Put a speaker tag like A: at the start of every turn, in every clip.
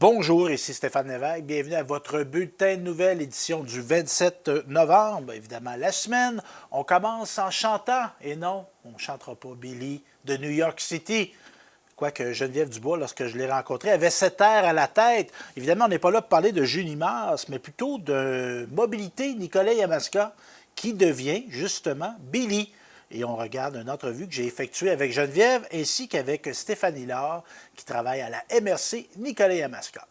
A: Bonjour, ici Stéphane Lévesque. Bienvenue à votre bulletin de nouvelles, édition du 27 novembre. Évidemment, la semaine, on commence en chantant. Et non, on ne chantera pas Billy de New York City. Quoique Geneviève Dubois, lorsque je l'ai rencontrée, avait cet air à la tête. Évidemment, on n'est pas là pour parler de Junimas, mais plutôt de mobilité Nicolet-Yamaska, qui devient justement Billy. Et on regarde une entrevue que j'ai effectuée avec Geneviève ainsi qu'avec Stéphanie Laure, qui travaille à la MRC Nicolet-Yamaska.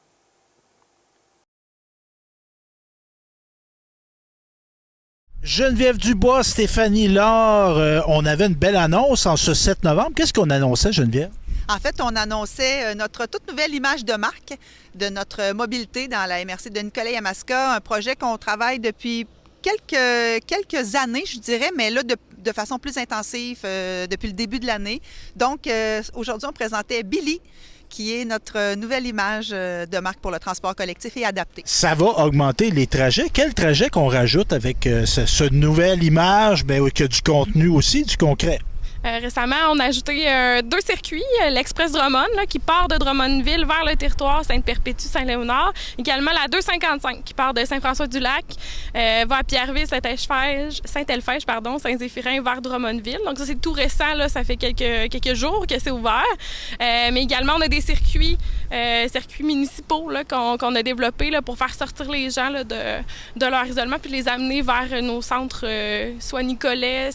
A: Geneviève Dubois, Stéphanie Laure, on avait une belle annonce en ce 7 novembre. Qu'est-ce qu'on annonçait, Geneviève?
B: En fait, on annonçait notre toute nouvelle image de marque de notre mobilité dans la MRC de Nicolet-Yamaska, un projet qu'on travaille depuis quelques années, je dirais, mais là, de façon plus intensive depuis le début de l'année. Donc, aujourd'hui, on présentait Billy, qui est notre nouvelle image de marque pour le transport collectif et adapté.
A: Ça va augmenter les trajets. Quel trajet qu'on rajoute avec ce nouvelle image, bien, qui a du contenu aussi, du concret?
C: Récemment, on a ajouté deux circuits, l'Express Drummond là, qui part de Drummondville vers le territoire Sainte-Perpétue-Saint-Léonard. Également la 255 qui part de Saint-François-du-Lac, va à Pierreville, Saint-Elfège, Saint-Zéphirin vers Drummondville. Donc ça, c'est tout récent, là, ça fait quelques jours que c'est ouvert. Mais également, on a des circuits municipaux là, qu'on a développés là, pour faire sortir les gens là, de leur isolement puis les amener vers nos centres, soit Nicolet,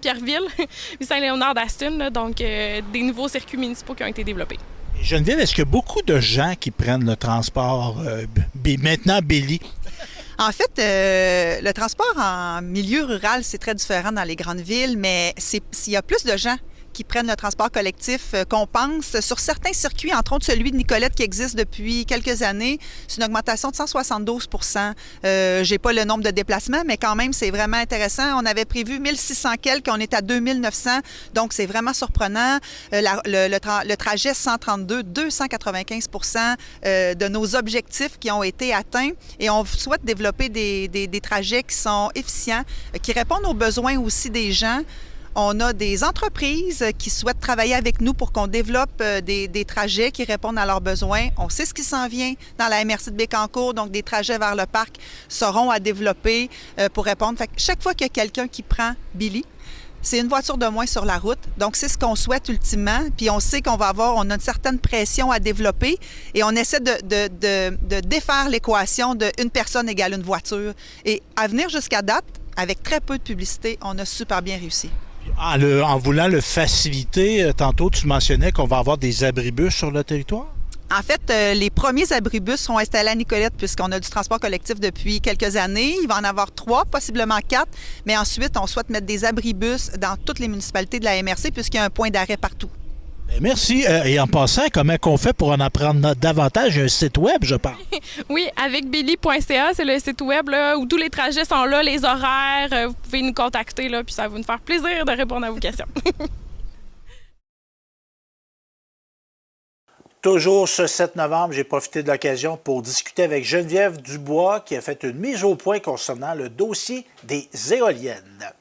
C: Pierreville, puis Saint-Léonard d'Aston, donc des nouveaux circuits municipaux qui ont été développés.
A: Geneviève, est-ce qu'il y a beaucoup de gens qui prennent le transport maintenant Billy?
B: En fait, le transport en milieu rural, c'est très différent dans les grandes villes, mais s'il y a plus de gens qui prennent le transport collectif qu'on pense. Sur certains circuits, entre autres celui de Nicolette qui existe depuis quelques années, c'est une augmentation de 172 %. J'ai pas le nombre de déplacements, mais quand même, c'est vraiment intéressant. On avait prévu 1600 quelques, on est à 2900, donc c'est vraiment surprenant. Le trajet 132, 295 % de nos objectifs qui ont été atteints et on souhaite développer des trajets qui sont efficients, qui répondent aux besoins aussi des gens. On a des entreprises qui souhaitent travailler avec nous pour qu'on développe des trajets qui répondent à leurs besoins. On sait ce qui s'en vient dans la MRC de Bécancour, donc des trajets vers le parc seront à développer pour répondre. Fait que chaque fois qu'il y a quelqu'un qui prend Billy, c'est une voiture de moins sur la route. Donc, c'est ce qu'on souhaite ultimement. Puis, on sait on a une certaine pression à développer et on essaie de défaire l'équation de une personne égale une voiture. Et à venir jusqu'à date, avec très peu de publicité, on a super bien réussi.
A: En voulant le faciliter, tantôt tu mentionnais qu'on va avoir des abribus sur le territoire?
B: En fait, les premiers abribus seront installés à Nicolette puisqu'on a du transport collectif depuis quelques années. Il va en avoir 3, possiblement 4, mais ensuite, on souhaite mettre des abribus dans toutes les municipalités de la MRC puisqu'il y a un point d'arrêt partout.
A: Merci. Et en passant, comment on fait pour en apprendre davantage? Il y a un site web, je pense.
C: Oui, avec billy.ca, c'est le site web là, où tous les trajets sont là, les horaires. Vous pouvez nous contacter, là, puis ça va nous faire plaisir de répondre à vos questions.
A: Toujours ce 7 novembre, j'ai profité de l'occasion pour discuter avec Geneviève Dubois qui a fait une mise au point concernant le dossier des éoliennes.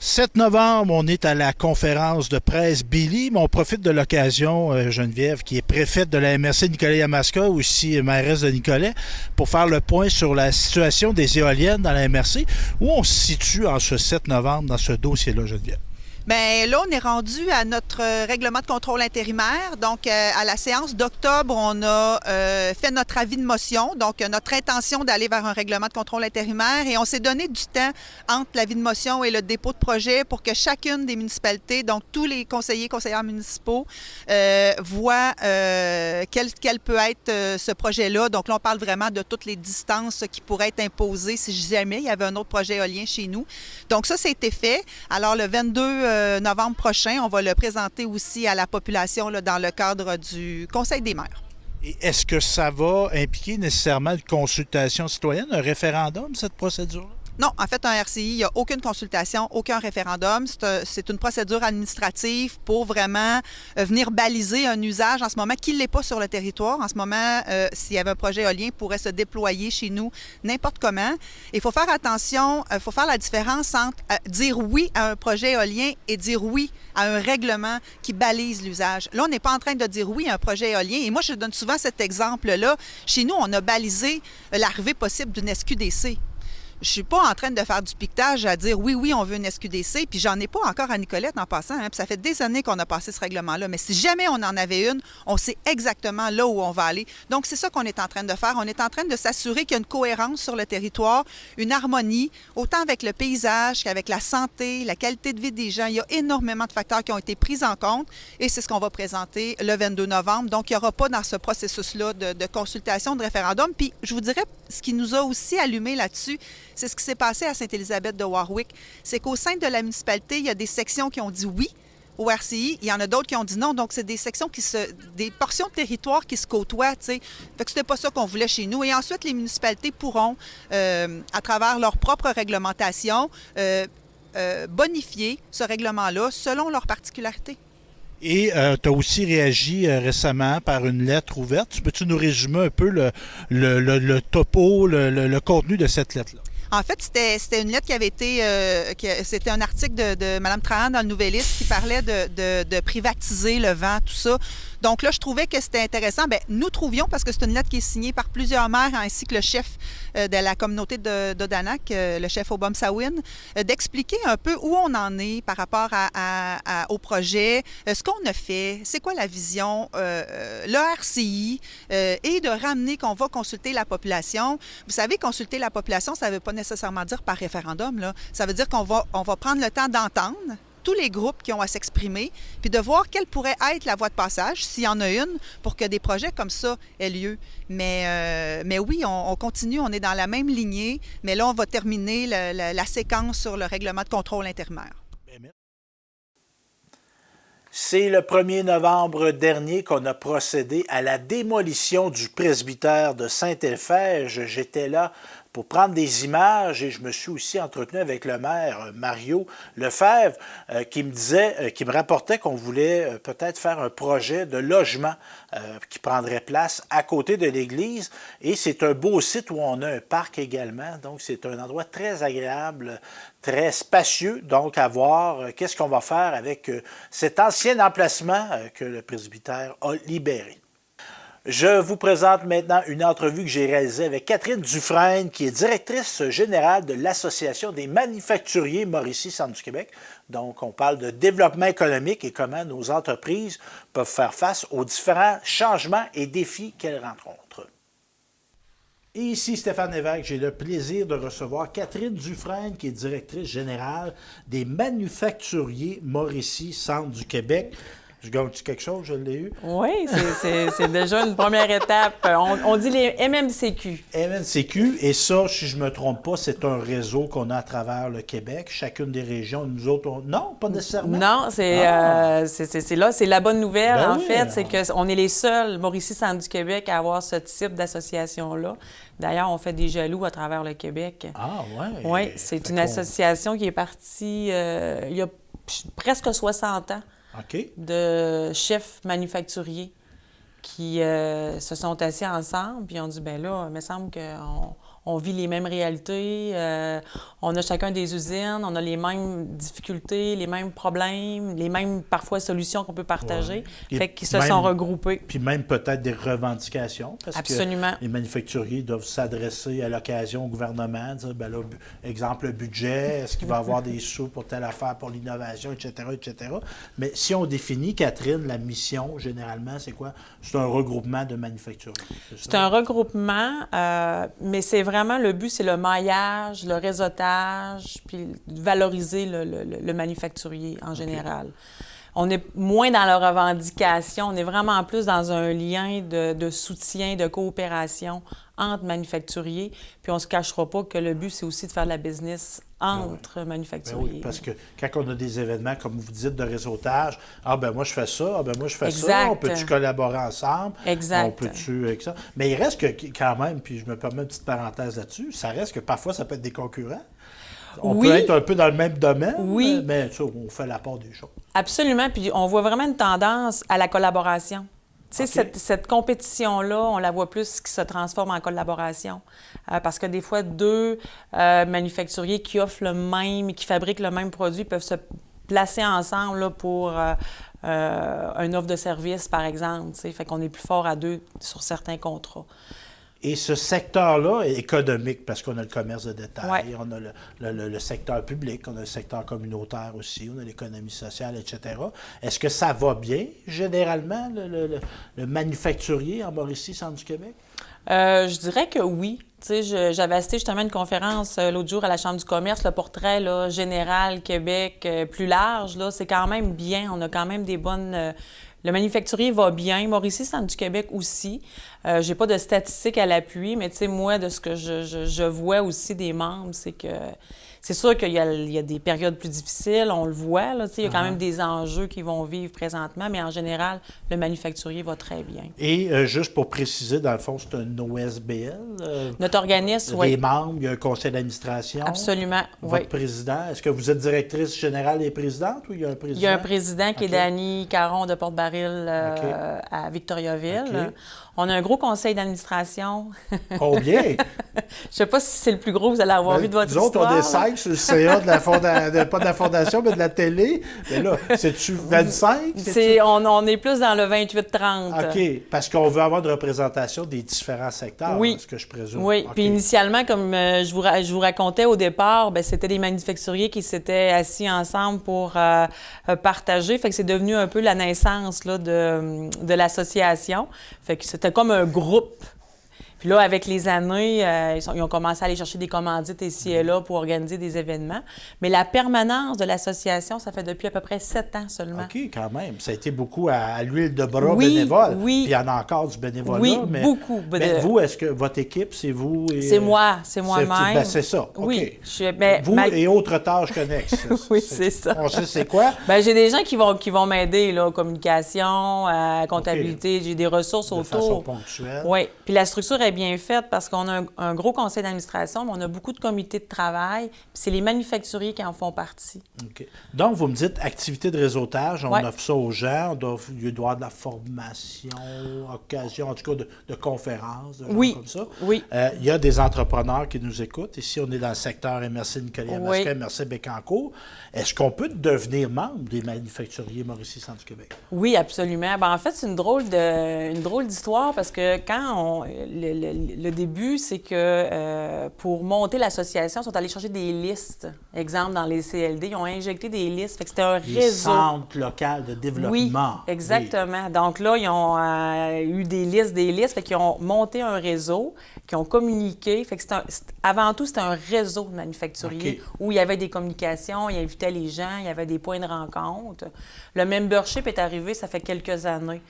A: 7 novembre, on est à la conférence de presse Billy, mais on profite de l'occasion, Geneviève, qui est préfète de la MRC Nicolet-Yamaska, aussi mairesse de Nicolet, pour faire le point sur la situation des éoliennes dans la MRC. Où on se situe en ce 7 novembre dans ce dossier-là, Geneviève?
B: Bien, là, on est rendu à notre règlement de contrôle intérimaire. Donc, à la séance d'octobre, on a fait notre avis de motion, donc notre intention d'aller vers un règlement de contrôle intérimaire. Et on s'est donné du temps entre l'avis de motion et le dépôt de projet pour que chacune des municipalités, donc tous les conseillères municipaux, voient quel peut être ce projet-là. Donc là, on parle vraiment de toutes les distances qui pourraient être imposées si jamais il y avait un autre projet éolien chez nous. Donc ça a été fait. Alors, le 22 novembre prochain, on va le présenter aussi à la population là, dans le cadre du Conseil des maires.
A: Et est-ce que ça va impliquer nécessairement une consultation citoyenne, un référendum, cette procédure-là?
B: Non, en fait, un RCI, il n'y a aucune consultation, aucun référendum. C'est une procédure administrative pour vraiment venir baliser un usage en ce moment qui ne l'est pas sur le territoire. En ce moment, s'il y avait un projet éolien, il pourrait se déployer chez nous n'importe comment. Il faut faire attention, il faut faire la différence entre dire oui à un projet éolien et dire oui à un règlement qui balise l'usage. Là, on n'est pas en train de dire oui à un projet éolien. Et moi, je donne souvent cet exemple-là. Chez nous, on a balisé l'arrivée possible d'une SQDC. Je ne suis pas en train de faire du piquetage à dire oui, on veut une SQDC, puis j'en ai pas encore à Nicolette en passant, hein, puis ça fait des années qu'on a passé ce règlement-là. Mais si jamais on en avait une, on sait exactement là où on va aller. Donc, c'est ça qu'on est en train de faire. On est en train de s'assurer qu'il y a une cohérence sur le territoire, une harmonie, autant avec le paysage qu'avec la santé, la qualité de vie des gens. Il y a énormément de facteurs qui ont été pris en compte et c'est ce qu'on va présenter le 22 novembre. Donc, il n'y aura pas dans ce processus-là de consultation, de référendum. Puis, je vous dirais, ce qui nous a aussi allumé là-dessus, c'est ce qui s'est passé à Sainte-Élisabeth de Warwick. C'est qu'au sein de la municipalité, il y a des sections qui ont dit oui au RCI, il y en a d'autres qui ont dit non. Donc, c'est des sections des portions de territoire qui se côtoient, tu sais. Fait que c'était pas ça qu'on voulait chez nous. Et ensuite, les municipalités pourront, à travers leur propre réglementation, bonifier ce règlement-là selon leurs particularités.
A: Et tu as aussi réagi récemment par une lettre ouverte. Peux-tu nous résumer un peu le topo, le contenu de cette lettre-là?
B: En fait, c'était une lettre qui avait été... c'était un article de Mme Trahan dans le Nouvelliste qui parlait de privatiser le vent, tout ça. Donc là, je trouvais que c'était intéressant. Bien, nous trouvions, parce que c'est une lettre qui est signée par plusieurs maires ainsi que le chef de la communauté d'Odanak, le chef Obam Sawin, d'expliquer un peu où on en est par rapport au projet, ce qu'on a fait, c'est quoi la vision, le RCI, et de ramener qu'on va consulter la population. Vous savez, consulter la population, ça ne veut pas nécessairement dire par référendum, là. Ça veut dire qu'on va prendre le temps d'entendre tous les groupes qui ont à s'exprimer, puis de voir quelle pourrait être la voie de passage, s'il y en a une, pour que des projets comme ça aient lieu. Mais oui, on continue, on est dans la même lignée, mais là, on va terminer la séquence sur le règlement de contrôle intermaire.
A: C'est le 1er novembre dernier qu'on a procédé à la démolition du presbytère de Saint-Elphège. J'étais là pour prendre des images et je me suis aussi entretenu avec le maire Mario Lefebvre qui me rapportait qu'on voulait peut-être faire un projet de logement qui prendrait place à côté de l'église. Et c'est un beau site où on a un parc également. Donc, c'est un endroit très agréable, très spacieux. Donc, à voir qu'est-ce qu'on va faire avec cet ancien emplacement que le presbytère a libéré. Je vous présente maintenant une entrevue que j'ai réalisée avec Catherine Dufresne, qui est directrice générale de l'Association des manufacturiers Mauricie Centre du Québec. Donc, on parle de développement économique et comment nos entreprises peuvent faire face aux différents changements et défis qu'elles rencontrent. Et ici, Stéphane Lévesque, j'ai le plaisir de recevoir Catherine Dufresne, qui est directrice générale des manufacturiers Mauricie Centre du Québec. Je gagne-tu quelque chose? Je l'ai eu?
D: Oui, c'est déjà une première étape. On dit les MMCQ.
A: MMCQ, et ça, si je ne me trompe pas, c'est un réseau qu'on a à travers le Québec. Chacune des régions, nous autres, non, pas nécessairement.
D: Non, c'est la bonne nouvelle,
A: Ben
D: en
A: oui,
D: fait, c'est qu'on est les seuls, Mauricie Centre du Québec, à avoir ce type d'association-là. D'ailleurs, on fait des jaloux à travers le Québec.
A: Ah, ouais.
D: Oui, c'est une association qui est partie il y a presque 60 ans.
A: OK.
D: De chefs manufacturiers qui se sont assis ensemble puis ont dit, bien là, il me semble qu'on vit les mêmes réalités, on a chacun des usines, on a les mêmes difficultés, les mêmes problèmes, les mêmes, parfois, solutions qu'on peut partager.
A: Ouais.
D: Fait qu'ils se sont regroupés.
A: Puis même peut-être des revendications. Parce
D: Absolument.
A: que les manufacturiers doivent s'adresser à l'occasion au gouvernement, dire, bien là, exemple, le budget, est-ce qu'il va y avoir des sous pour telle affaire, pour l'innovation, etc., etc. Mais si on définit, Catherine, la mission, généralement, c'est quoi? C'est un regroupement de manufacturiers.
D: C'est un regroupement, mais c'est vraiment, le but, c'est le maillage, le réseautage, puis valoriser le manufacturier en général. on est moins dans leurs revendications, on est vraiment plus dans un lien de soutien, de coopération entre manufacturiers. Puis on ne se cachera pas que le but, c'est aussi de faire de la business entre manufacturiers.
A: Oui, parce que quand on a des événements, comme vous dites, de réseautage, moi je fais ça, moi je fais
D: Exact.
A: ça, on peut-tu collaborer ensemble?
D: Exact.
A: On peut-tu avec ça? Mais il reste que quand même, puis je me permets une petite parenthèse là-dessus, ça reste que parfois ça peut être des concurrents. On peut être un peu dans le même domaine, mais ça, on fait la part des choses.
D: Absolument, puis on voit vraiment une tendance à la collaboration. Tu sais, cette compétition-là, on la voit plus qui se transforme en collaboration. Parce que des fois, deux manufacturiers qui offrent le même, qui fabriquent le même produit peuvent se placer ensemble là, pour une offre de service, par exemple. Tu sais. Fait qu'on est plus fort à deux sur certains contrats.
A: Et ce secteur-là est économique parce qu'on a le commerce de détail,
D: Ouais.
A: on a le secteur public, on a le secteur communautaire aussi, on a l'économie sociale, etc. Est-ce que ça va bien, généralement, le manufacturier en Mauricie, centre du Québec?
D: Je dirais que oui. Tu sais, j'avais assisté justement à une conférence l'autre jour à la Chambre du commerce, le portrait là, général Québec plus large, là, c'est quand même bien. On a quand même des bonnes... le manufacturier va bien. Mauricie, centre du Québec aussi. J'ai pas de statistiques à l'appui, mais tu sais, moi, de ce que je vois aussi des membres, c'est que... C'est sûr qu'il y a des périodes plus difficiles, on le voit, là, tu sais, il y a quand même des enjeux qu'ils vont vivre présentement, mais en général, le manufacturier va très bien.
A: Et juste pour préciser, dans le fond, c'est un OSBL.
D: Notre organisme,
A: Les
D: oui.
A: membres, il y a un conseil d'administration.
D: Absolument,
A: Votre
D: oui.
A: président. Est-ce que vous êtes directrice générale et présidente ou il y a un président?
D: Il y a un président qui est
A: OK.
D: Dany Caron de Porte-Baril
A: OK.
D: à Victoriaville.
A: OK.
D: On a un gros conseil d'administration.
A: Combien?
D: Je ne sais pas si c'est le plus gros que vous allez avoir vu de votre
A: Nous autres, on
D: histoire.
A: est 5 sur le CA pas de la fondation, mais de la télé. Mais là, c'est-tu 25?
D: On est plus dans le 28-30.
A: OK, parce qu'on veut avoir une représentation des différents secteurs,
D: Oui.
A: ce que je présume.
D: Oui,
A: OK.
D: puis initialement, comme je vous racontais au départ, ben, c'était des manufacturiers qui s'étaient assis ensemble pour partager. Fait que c'est devenu un peu la naissance là, de l'association. Fait que c'était comme un groupe. Puis là, avec les années, ils ont commencé à aller chercher des commandites ici et là pour organiser des événements. Mais la permanence de l'association, ça fait depuis à peu près 7 ans seulement.
A: OK, quand même. Ça a été beaucoup à l'huile de bras
D: Oui,
A: bénévole.
D: oui.
A: Puis il y en a encore du bénévolat.
D: Oui,
A: mais,
D: beaucoup.
A: Mais vous, est-ce que votre équipe, c'est vous? Et,
D: C'est moi, c'est moi-même.
A: Ben, c'est ça. OK.
D: Oui.
A: Vous et autres tâches connexes.
D: Oui, c'est ça.
A: On sait c'est quoi?
D: Ben, j'ai des gens qui vont m'aider, là, communication, comptabilité, j'ai des ressources
A: De façon
D: autour.
A: ponctuelle.
D: Oui. Puis la structure est bien faite parce qu'on a un gros conseil d'administration, mais on a beaucoup de comités de travail, puis c'est les manufacturiers qui en font partie.
A: OK. Donc, vous me dites activité de réseautage, on
D: Ouais.
A: offre ça aux gens, il doit y avoir de la formation, occasion, en tout cas de conférences, de
D: Oui.
A: gens comme ça.
D: Oui.
A: Il y a des entrepreneurs qui nous écoutent. Ici, on est dans le secteur MRC-Nicolet-Masquin,
D: Oui.
A: MRC-Bécancourt. Est-ce qu'on peut devenir membre des manufacturiers Mauricie Centre du Québec?
D: Oui, absolument. Ben, en fait, c'est une drôle d'histoire parce que quand le début, c'est que pour monter l'association, ils sont allés chercher des listes. Exemple, dans les CLD, ils ont injecté des listes. Fait que c'était un
A: Les
D: réseau.
A: centres locaux de développement.
D: Oui, exactement. Donc là, ils ont eu des listes. Fait qu'ils ont monté un réseau, qui ont communiqué. Fait que avant tout, c'était un réseau de manufacturiers
A: OK.
D: où il y avait des communications, ils invitaient les gens, il y avait des points de rencontre. Le membership est arrivé, ça fait quelques années.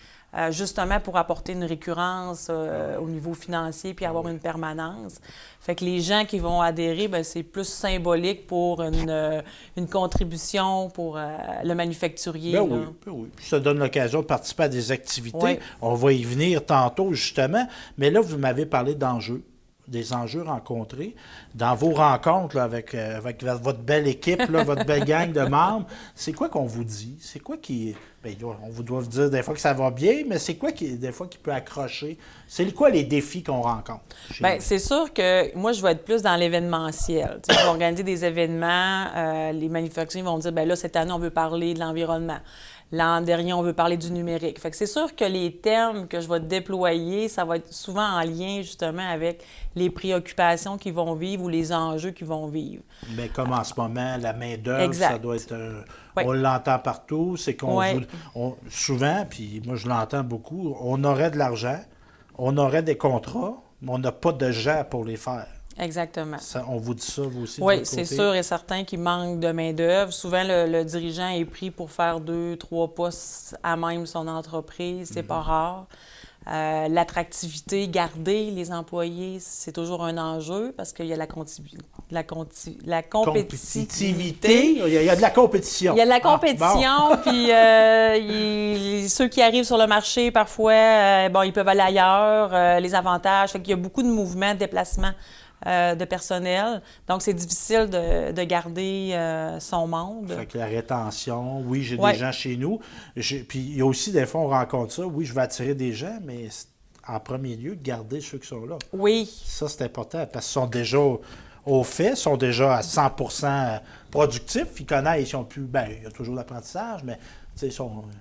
D: Justement pour apporter une récurrence au niveau financier puis avoir une permanence. Fait que les gens qui vont adhérer, bien, c'est plus symbolique pour une contribution pour le manufacturier.
A: Ben
D: là.
A: oui, ben oui. Puis ça donne l'occasion de participer à des activités.
D: Oui.
A: On va y venir tantôt, justement. Mais là, vous m'avez parlé d'enjeux, des enjeux rencontrés. Dans vos rencontres là, avec votre belle équipe, là, votre belle gang de membres, c'est quoi qu'on vous dit? C'est quoi qui... Bien, on vous doit dire des fois que ça va bien, mais c'est quoi des fois qui peut accrocher? C'est quoi les défis qu'on rencontre?
D: Bien, c'est sûr que moi, je vais être plus dans l'événementiel. Tu sais, je vais organiser des événements. Les manufacturiers vont dire, bien là, cette année, on veut parler de l'environnement. L'an dernier, on veut parler du numérique. Fait que c'est sûr que les termes que je vais déployer, ça va être souvent en lien justement avec les préoccupations qu'ils vont vivre ou les enjeux qu'ils vont vivre.
A: Mais comme en ce moment, la main-d'œuvre,
D: Exact.
A: ça doit être
D: Oui.
A: on l'entend partout, c'est qu'on
D: Oui.
A: souvent, puis moi je l'entends beaucoup, on aurait de l'argent, on aurait des contrats, mais on n'a pas de gens pour les faire.
D: Exactement.
A: On vous dit ça, vous aussi? de
D: Oui,
A: votre
D: c'est
A: côté?
D: sûr et certain qu'il manque de main-d'œuvre. Souvent, le dirigeant est pris pour faire 2, 3 postes à même son entreprise. C'est pas rare. L'attractivité, garder les employés, c'est toujours un enjeu parce qu'il y a la compétitivité.
A: Compétitivité. Il y a de la compétition.
D: Il y a de la
A: Ah,
D: compétition, puis ceux qui arrivent sur le marché, parfois, ils peuvent aller ailleurs, les avantages. Fait qu'il y a beaucoup de mouvements, de déplacements de personnel. Donc, c'est difficile de garder son monde.
A: Fait que la rétention, oui, j'ai
D: Ouais.
A: des gens chez nous. Puis il y a aussi, des fois, on rencontre ça. Oui, je vais attirer des gens, mais en premier lieu, garder ceux qui sont là.
D: Oui,
A: Ça, c'est important parce qu'ils sont déjà au fait, sont déjà à 100% productifs. Ils connaissent, ils sont plus. Bien, il y a toujours l'apprentissage, mais tu sais,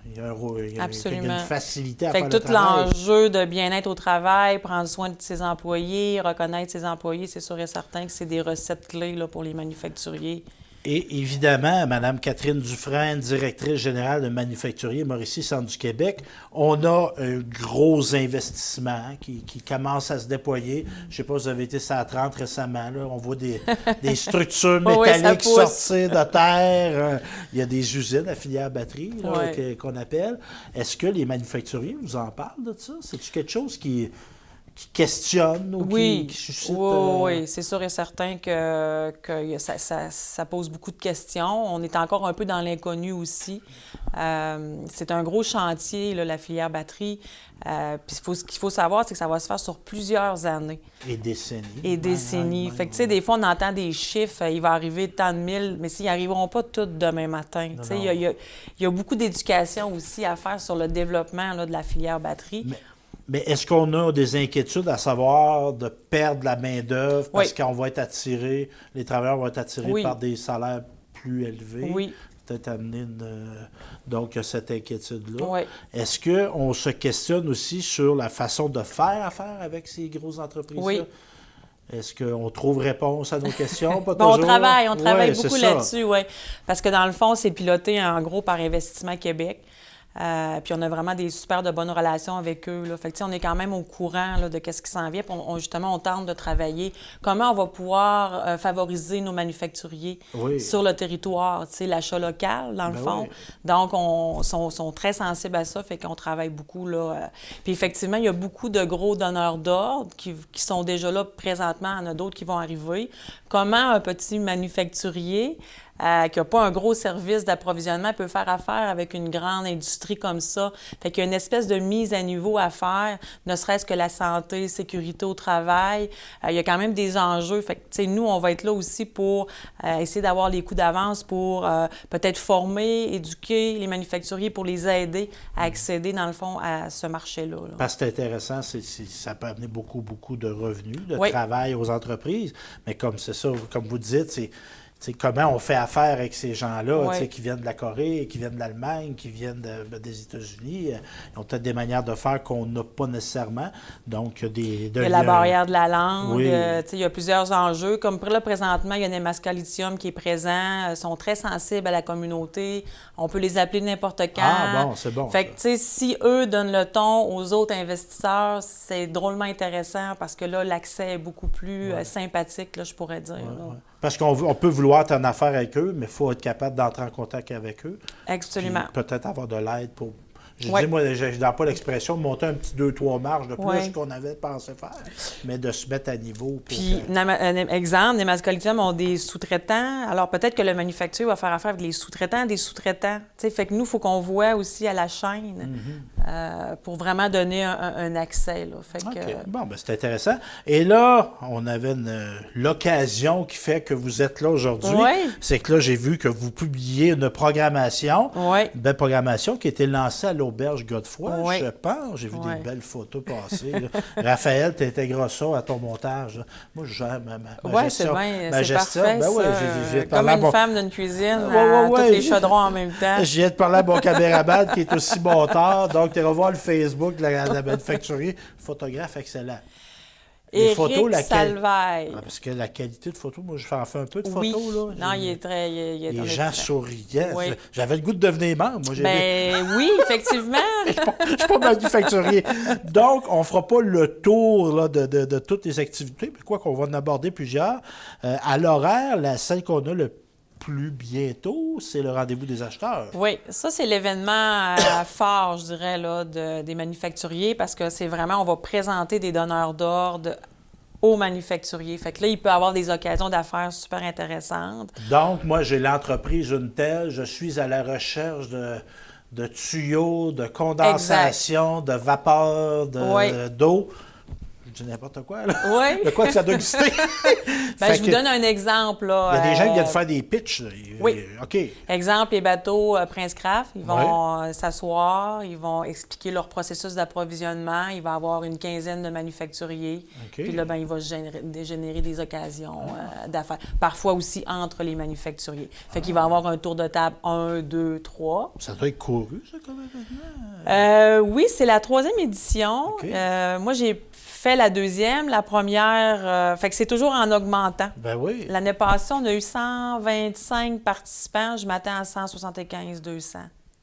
A: il y a
D: Absolument.
A: une facilité à
D: fait
A: faire
D: que
A: le
D: tout
A: travail.
D: l'enjeu de bien-être au travail, prendre soin de ses employés, reconnaître ses employés, c'est sûr et certain que c'est des recettes clés là, pour les manufacturiers.
A: Et évidemment, Mme Catherine Dufresne, directrice générale de Manufacturier Mauricie Centre du Québec, on a un gros investissement qui commence à se déployer. Je ne sais pas si vous avez été sur la 30 récemment. Là, on voit des structures
D: Oui, ça
A: métalliques
D: pousse.
A: sortir de terre. Il y a des usines à filière batterie là,
D: Ouais.
A: qu'on appelle. Est-ce que les manufacturiers vous en parlent de ça? C'est-tu quelque chose qui questionne ou
D: Oui,
A: qui suscite...
D: oui, c'est sûr et certain que ça pose beaucoup de questions. On est encore un peu dans l'inconnu aussi. C'est un gros chantier, là, la filière batterie. Puis ce qu'il faut savoir, c'est que ça va se faire sur plusieurs années.
A: Et décennies.
D: Et décennies. Fait que, tu sais, des fois, on entend des chiffres, il va arriver tant de mille, mais s'ils n'arriveront pas tous demain matin. Tu sais, il y a beaucoup d'éducation aussi à faire sur le développement là, de la filière batterie.
A: Mais est-ce qu'on a des inquiétudes à savoir de perdre la main-d'œuvre parce qu'on va être attiré, les travailleurs vont être attirés par des salaires plus élevés?
D: Oui.
A: Peut-être amener donc cette inquiétude-là.
D: Oui.
A: Est-ce qu'on se questionne aussi sur la façon de faire affaire avec ces grosses entreprises-là?
D: Oui.
A: Est-ce qu'on trouve réponse à nos questions? Pas
D: Bon,
A: toujours?
D: on travaille
A: Ouais,
D: beaucoup
A: c'est ça.
D: là-dessus, oui. Parce que dans le fond, c'est piloté en gros par Investissement Québec. Puis on a vraiment des super de bonnes relations avec eux. Là. Fait que, on est quand même au courant là, de ce qui s'en vient. Puis justement, on tente de travailler comment on va pouvoir favoriser nos manufacturiers sur le territoire. L'achat local, dans le fond.
A: Oui.
D: Donc, sont très sensibles à ça. Fait qu'on travaille beaucoup. Là. Puis effectivement, il y a beaucoup de gros donneurs d'ordre qui sont déjà là présentement. Il y en a d'autres qui vont arriver. Comment un petit manufacturier qui n'a pas un gros service d'approvisionnement peut faire affaire avec une grande industrie comme ça. Fait qu'il y a une espèce de mise à niveau à faire, ne serait-ce que la santé, sécurité au travail. Il y a quand même des enjeux. Fait que, tu sais, nous, on va être là aussi pour essayer d'avoir les coups d'avance pour peut-être former, éduquer les manufacturiers pour les aider à accéder, dans le fond, à ce marché-là. Là.
A: Parce que c'est intéressant, ça peut amener beaucoup, beaucoup de revenus, de
D: Oui.
A: travail aux entreprises. Mais comme c'est ça, comme vous dites, c'est comment on fait affaire avec ces gens-là
D: Oui.
A: qui viennent de la Corée, qui viennent de l'Allemagne, qui viennent des États-Unis. Ils ont peut-être des manières de faire qu'on n'a pas nécessairement. Donc, il
D: y a la barrière de la langue.
A: Oui.
D: Il y a plusieurs enjeux. Comme là, présentement, il y a Nemaska Lithium qui est présent. Ils sont très sensibles à la communauté. On peut les appeler n'importe quand.
A: Ah, bon, c'est bon.
D: Fait que, tu sais, si eux donnent le ton aux autres investisseurs, c'est drôlement intéressant parce que là, l'accès est beaucoup plus sympathique, là, je pourrais dire. Là.
A: Parce qu'on peut vouloir être en affaire avec eux, mais il faut être capable d'entrer en contact avec eux.
D: Absolument.
A: Puis peut-être avoir de l'aide pour... Je
D: Ouais.
A: dis, moi, je n'ai pas l'expression de monter un petit 2-3 marches de plus
D: Ouais.
A: qu'on avait pensé faire, mais de se mettre à niveau. Pour
D: Puis, exemple, Nemaska Lithium ont des sous-traitants. Alors, peut-être que le manufacturier va faire affaire avec les sous-traitants des sous-traitants. T'sais, fait que nous, il faut qu'on voit aussi à la chaîne pour vraiment donner un accès. Là. Fait que,
A: OK. Bon, ben c'est intéressant. Et là, on avait l'occasion qui fait que vous êtes là aujourd'hui.
D: Oui.
A: C'est que là, j'ai vu que vous publiez une programmation,
D: Oui.
A: une belle programmation qui a été lancée à l'Auberge Godefroy,
D: Oui.
A: je pense. J'ai vu
D: Oui.
A: des belles photos passer. Là. Raphaël, tu intègres ça à ton montage. Là. Moi, je gère ma
D: Oui, c'est
A: gestion.
D: bien,
A: Ma
D: c'est
A: gestion,
D: parfait,
A: ben ouais,
D: ça.
A: j'ai
D: Comme
A: parlé à
D: une
A: mon-
D: femme d'une cuisine,
A: Ouais,
D: tous
A: ouais.
D: les chaudrons en même temps.
A: Je viens de parler à mon caméraman qui est aussi bâtard. Donc, tu vas voir le Facebook de la manufacturier. Photographe excellent. Les
D: Éric
A: photos,
D: Salvaille.
A: Ah, parce que la qualité de photo, moi, je fais un peu de
D: Oui.
A: photos. Là.
D: Non, il est très... il est
A: Les
D: honnête,
A: gens
D: très.
A: souriants.
D: Oui.
A: J'avais le goût de devenir membre. Moi,
D: Ben oui, effectivement.
A: Je ne suis pas manufacturier. Donc, on ne fera pas le tour là, de toutes les activités, mais quoi qu'on va en aborder plusieurs. À l'horaire, celle qu'on a le plus bientôt, c'est le rendez-vous des acheteurs.
D: Oui, ça, c'est l'événement fort, je dirais, là, des manufacturiers, parce que c'est vraiment, on va présenter des donneurs d'ordre aux manufacturiers. Fait que là, il peut avoir des occasions d'affaires super intéressantes.
A: Donc, moi, j'ai l'entreprise une telle, je suis à la recherche de tuyaux, de condensation, de vapeur, d'eau. Je dis n'importe quoi, là.
D: Oui.
A: De quoi que ça doit exister?
D: Ben, je vous donne un exemple. Là,
A: il y a des gens qui viennent faire des pitchs. Là.
D: Oui.
A: OK.
D: Exemple, les bateaux Prince Craft, ils vont s'asseoir, ils vont expliquer leur processus d'approvisionnement. Il va y avoir une quinzaine de manufacturiers.
A: OK.
D: Puis là, ben, il va générer des occasions d'affaires. Parfois aussi entre les manufacturiers. Fait qu'il va y avoir un tour de table 1, 2, 3.
A: Ça doit être couru, ça, comme événement?
D: Oui, c'est la 3e édition.
A: OK.
D: Moi, j'ai fait la 2e. La première, fait que c'est toujours en augmentant.
A: Ben oui.
D: L'année passée, on a eu 125 participants. Je m'attends à 175-200.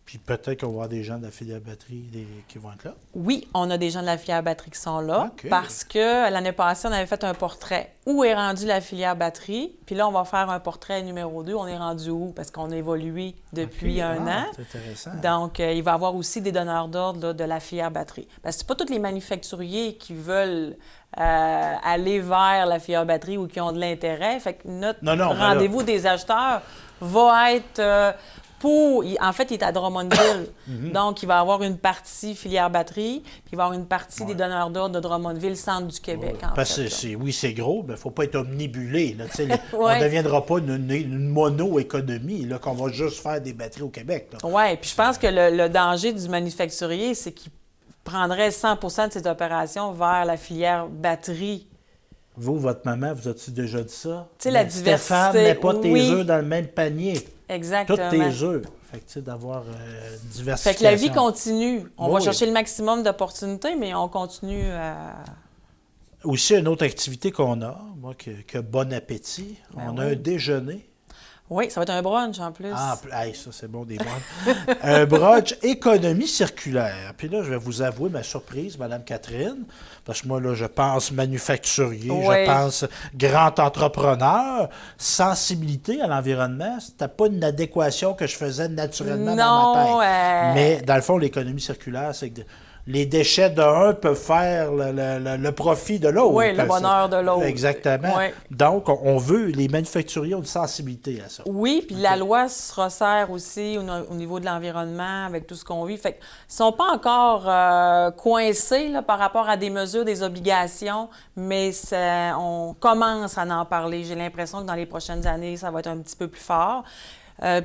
A: Puis peut-être qu'on va avoir des gens de la filière batterie qui vont être là.
D: Oui, on a des gens de la filière batterie qui sont là
A: OK.
D: parce que l'année passée, on avait fait un portrait. Où est rendue la filière batterie? Puis là, on va faire un portrait numéro 2. On est rendu où? Parce qu'on a évolué depuis un an.
A: C'est intéressant.
D: Donc, il va y avoir aussi des donneurs d'ordre là, de la filière batterie. Parce que c'est pas tous les manufacturiers qui veulent aller vers la filière batterie ou qui ont de l'intérêt. Fait que notre rendez-vous des acheteurs va être en fait, il est à Drummondville. Donc, il va y avoir une partie filière batterie, puis il va y avoir une partie des donneurs d'ordre de Drummondville, centre du Québec, en
A: Parce
D: fait.
A: que c'est gros, mais il ne faut pas être omnibulé. Là, on
D: Ouais.
A: ne deviendra pas une mono-économie, là, qu'on va juste faire des batteries au Québec.
D: Oui, puis je pense que le danger du manufacturier, c'est qu'il prendrait 100 de ses opérations vers la filière batterie.
A: Vous, votre maman, vous a-t-il déjà dit ça?
D: Tu sais, la
A: Stéphane,
D: diversité,
A: mets pas tes
D: oui.
A: œufs dans le même panier.
D: Exactement.
A: Tous tes œufs. Fait que, tu sais, d'avoir diversification.
D: Fait que la vie continue. On va
A: Oui.
D: chercher le maximum d'opportunités, mais on continue à...
A: Aussi, une autre activité qu'on a, moi, que bon appétit, on a un déjeuner.
D: Oui, ça va être un brunch en plus.
A: Ah, hey, ça, c'est bon, des brunchs. Un brunch économie circulaire. Puis là, je vais vous avouer ma surprise, Mme Catherine, parce que moi, là, je pense manufacturier,
D: Oui.
A: je pense grand entrepreneur, sensibilité à l'environnement. C'était pas une adéquation que je faisais naturellement dans ma tête. Mais dans le fond, l'économie circulaire, c'est que les déchets d'un peuvent faire le profit de l'autre.
D: Oui, le bonheur de l'autre.
A: Exactement.
D: Oui.
A: Donc, on veut, les manufacturiers ont une sensibilité à ça.
D: Oui, puis la loi se resserre aussi au niveau de l'environnement avec tout ce qu'on vit. Fait qu'ils ne sont pas encore coincés là, par rapport à des mesures, des obligations, mais on commence à en parler. J'ai l'impression que dans les prochaines années, ça va être un petit peu plus fort.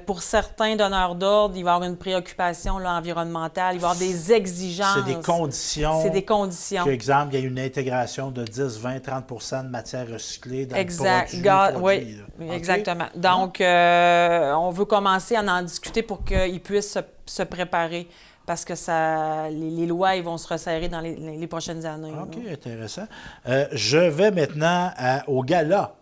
D: Pour certains donneurs d'ordre, il va y avoir une préoccupation là, environnementale, il va y avoir des exigences.
A: C'est des conditions.
D: C'est des conditions.
A: Par exemple, il y a une intégration de 10, 20, 30 de matières recyclées dans
D: exact.
A: le produit.
D: Oui,
A: là.
D: exactement. Donc, on veut commencer à en discuter pour qu'ils puissent se préparer parce que les lois ils vont se resserrer dans les prochaines années.
A: OK, intéressant. Je vais maintenant au gala.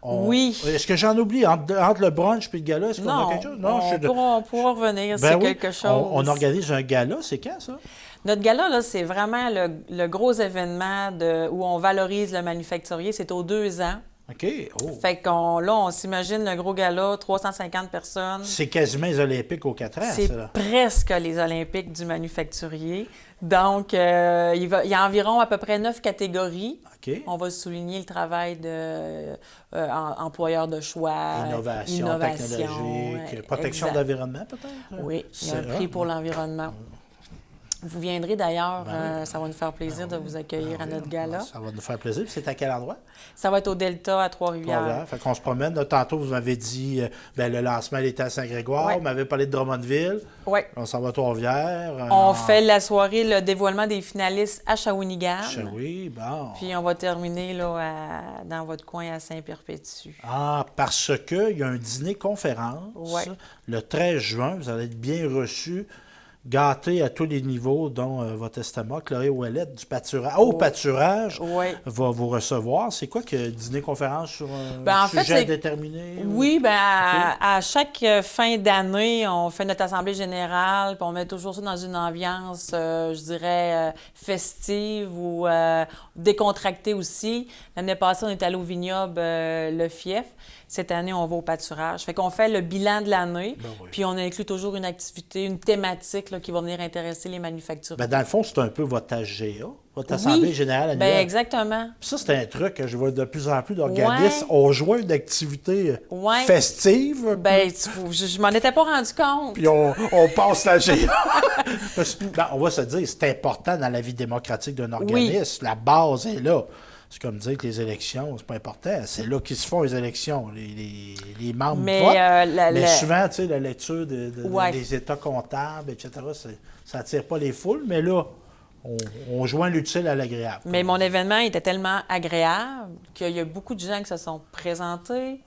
D: Oui.
A: Est-ce que j'en oublie entre le brunch et le gala? Est-ce qu'on a quelque chose?
D: Non, on pourra revenir si quelque chose.
A: On organise un gala, c'est quand ça?
D: Notre gala, là, c'est vraiment le gros événement où on valorise le manufacturier. C'est aux 2 ans.
A: OK. Oh.
D: Fait on s'imagine le gros gala, 350 personnes.
A: C'est quasiment les Olympiques aux 4 ans,
D: C'est
A: ça, là.
D: presque les Olympiques du manufacturier. Donc, il y a environ à peu près 9 catégories.
A: OK.
D: On va souligner le travail de employeurs de choix,
A: Innovation technologique, protection de l'environnement, peut-être?
D: Oui, il y a un prix pour l'environnement. Vous viendrez d'ailleurs, ça va nous faire plaisir de vous accueillir à notre gala.
A: Ça va nous faire plaisir. Puis c'est à quel endroit?
D: Ça va être au Delta à Trois-Rivières.
A: Fait qu'on se promène. Là, tantôt, vous m'avez dit le lancement, il était à Saint-Grégoire.
D: Ouais.
A: Vous m'avez parlé de Drummondville.
D: Oui.
A: On s'en va à Trois-Rivières.
D: On fait la soirée, le dévoilement des finalistes à Shawinigan.
A: Oui, bon.
D: Puis on va terminer là, dans votre coin à Saint-Perpétue.
A: Ah, parce qu'il y a un dîner-conférence
D: Ouais.
A: le 13 juin. Vous allez être bien reçus gâté à tous les niveaux, dont votre estomac, Chloé Ouellette, du pâturage. Au pâturage,
D: Oui.
A: va vous recevoir. C'est quoi que dîner-conférence sur un
D: Ben, en fait,
A: sujet
D: c'est-
A: déterminé?
D: Oui, bien, à chaque fin d'année, on fait notre assemblée générale, puis on met toujours ça dans une ambiance, je dirais, festive ou décontractée aussi. L'année passée, on est allé au vignoble Le Fief. Cette année, on va au pâturage. Fait qu'on fait le bilan de l'année,
A: Ben oui.
D: puis on inclut toujours une activité, une thématique là, qui va venir intéresser les manufacturiers.
A: Ben, dans le fond, c'est un peu votre HGA, votre Assemblée générale annuelle.
D: Ben exactement.
A: Puis ça, c'est un truc que je vois de plus en plus d'organismes.
D: Ouais.
A: On joint une activité
D: Ouais.
A: festive,
D: Ben, je m'en étais pas rendu compte.
A: puis on passe la GA. Ben, on va se dire, c'est important dans la vie démocratique d'un organisme. La base est là. C'est comme dire que les élections, c'est pas important. C'est là qu'ils se font les élections. Les membres
D: Mais,
A: votent.
D: la-
A: Mais
D: la-
A: souvent, tu sais, la lecture
D: Ouais.
A: des états comptables, etc., ça attire pas les foules. Mais là, on joint l'utile à l'agréable.
D: Mais mon événement était tellement agréable qu'il y a beaucoup de gens qui se sont présentés.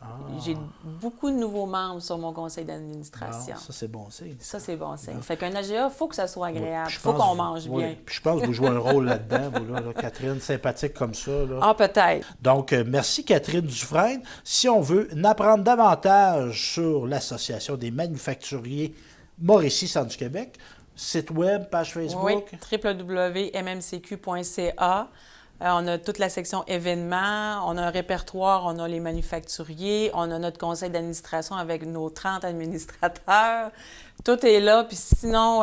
D: J'ai beaucoup de nouveaux membres sur mon conseil d'administration.
A: Ah, ça, c'est bon signe.
D: Ça, c'est bon signe. Fait qu'un AGA, il faut que ça soit agréable.
A: Puis
D: Il
A: je
D: faut
A: pense-
D: qu'on mange
A: oui.
D: bien.
A: Puis je pense que vous jouez un rôle là-dedans, vous, là, Catherine, sympathique comme ça. Là.
D: Ah, peut-être.
A: Donc, merci Catherine Dufresne. Si on veut en apprendre davantage sur l'Association des manufacturiers Mauricie Centre du Québec, site web, page
D: Oui,
A: Facebook.
D: www.mmcq.ca. On a toute la section événements, on a un répertoire, on a les manufacturiers, on a notre conseil d'administration avec nos 30 administrateurs. Tout est là. Puis sinon,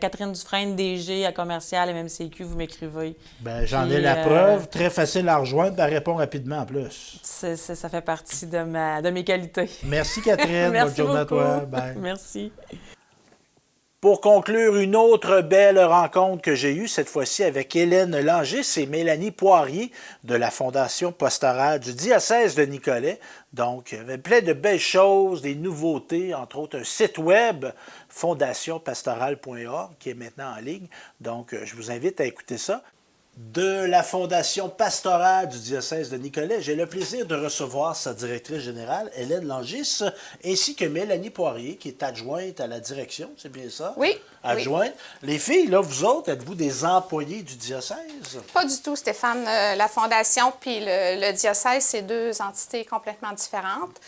D: Catherine Dufresne, DG à commercial MMCQ, vous m'écrivez.
A: Ben, j'en
D: Puis,
A: ai la preuve. Très facile à rejoindre. Elle répond rapidement en plus.
D: Ça fait partie de mes qualités.
A: Merci Catherine.
D: Merci
A: Bonne journée à
D: beaucoup.
A: toi. Bye.
D: Merci.
A: Pour conclure, une autre belle rencontre que j'ai eue, cette fois-ci avec Hélène Langis et Mélanie Poirier de la Fondation pastorale du diocèse de Nicolet. Donc, il y avait plein de belles choses, des nouveautés, entre autres un site web, fondationpastorale.org, qui est maintenant en ligne. Donc, je vous invite à écouter ça. De la Fondation pastorale du diocèse de Nicolet, j'ai le plaisir de recevoir sa directrice générale, Hélène Langis, ainsi que Mélanie Poirier, qui est adjointe à la direction, c'est bien ça?
E: Oui.
A: Adjointe. Les filles, là, vous autres, êtes-vous des employés du diocèse?
E: Pas du tout, Stéphane. La Fondation puis le diocèse, c'est deux entités complètement différentes.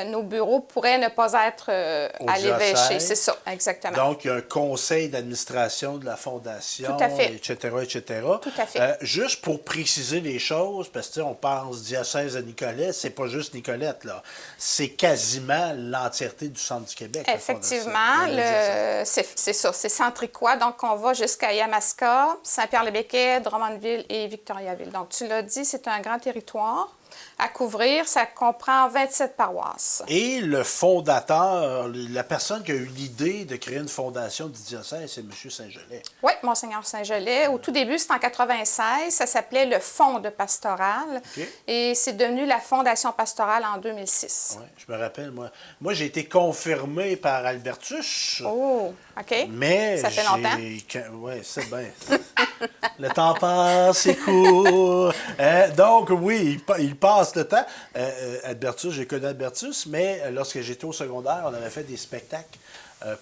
E: Nos bureaux pourraient ne pas être à l'évêché.
A: diocèse.
E: C'est ça, exactement.
A: Donc, il y a un conseil d'administration de la Fondation,
E: Tout à fait.
A: etc., etc.
E: Tout à fait.
A: Juste pour préciser les choses, parce que tu sais, on pense diocèse de Nicolet, c'est pas juste Nicolette, là. C'est quasiment l'entièreté du centre du Québec. la
E: Effectivement,
A: Fondation, le diocèse.
E: c'est ça, c'est centricois. Donc, on va jusqu'à Yamaska, Saint-Pierre-le-Béquet, Drummondville et Victoriaville. Donc, tu l'as dit, c'est un grand territoire à couvrir. Ça comprend 27 paroisses.
A: Et le fondateur, la personne qui a eu l'idée de créer une fondation du diocèse, c'est M. Saint-Gelais.
E: Oui, Monseigneur Saint-Gelais. Au tout début, c'était en 96. Ça s'appelait le Fonds de pastoral.
A: OK.
E: Et c'est devenu la Fondation pastorale en 2006.
A: Ouais, je me rappelle, moi j'ai été confirmé par Albertus.
E: Oh, OK.
A: Mais
E: Ça fait longtemps?
A: Oui, c'est bien. Le temps passe, c'est court. Donc, oui, il passe le temps. Albertus, j'ai connu Albertus, mais lorsque j'étais au secondaire, on avait fait des spectacles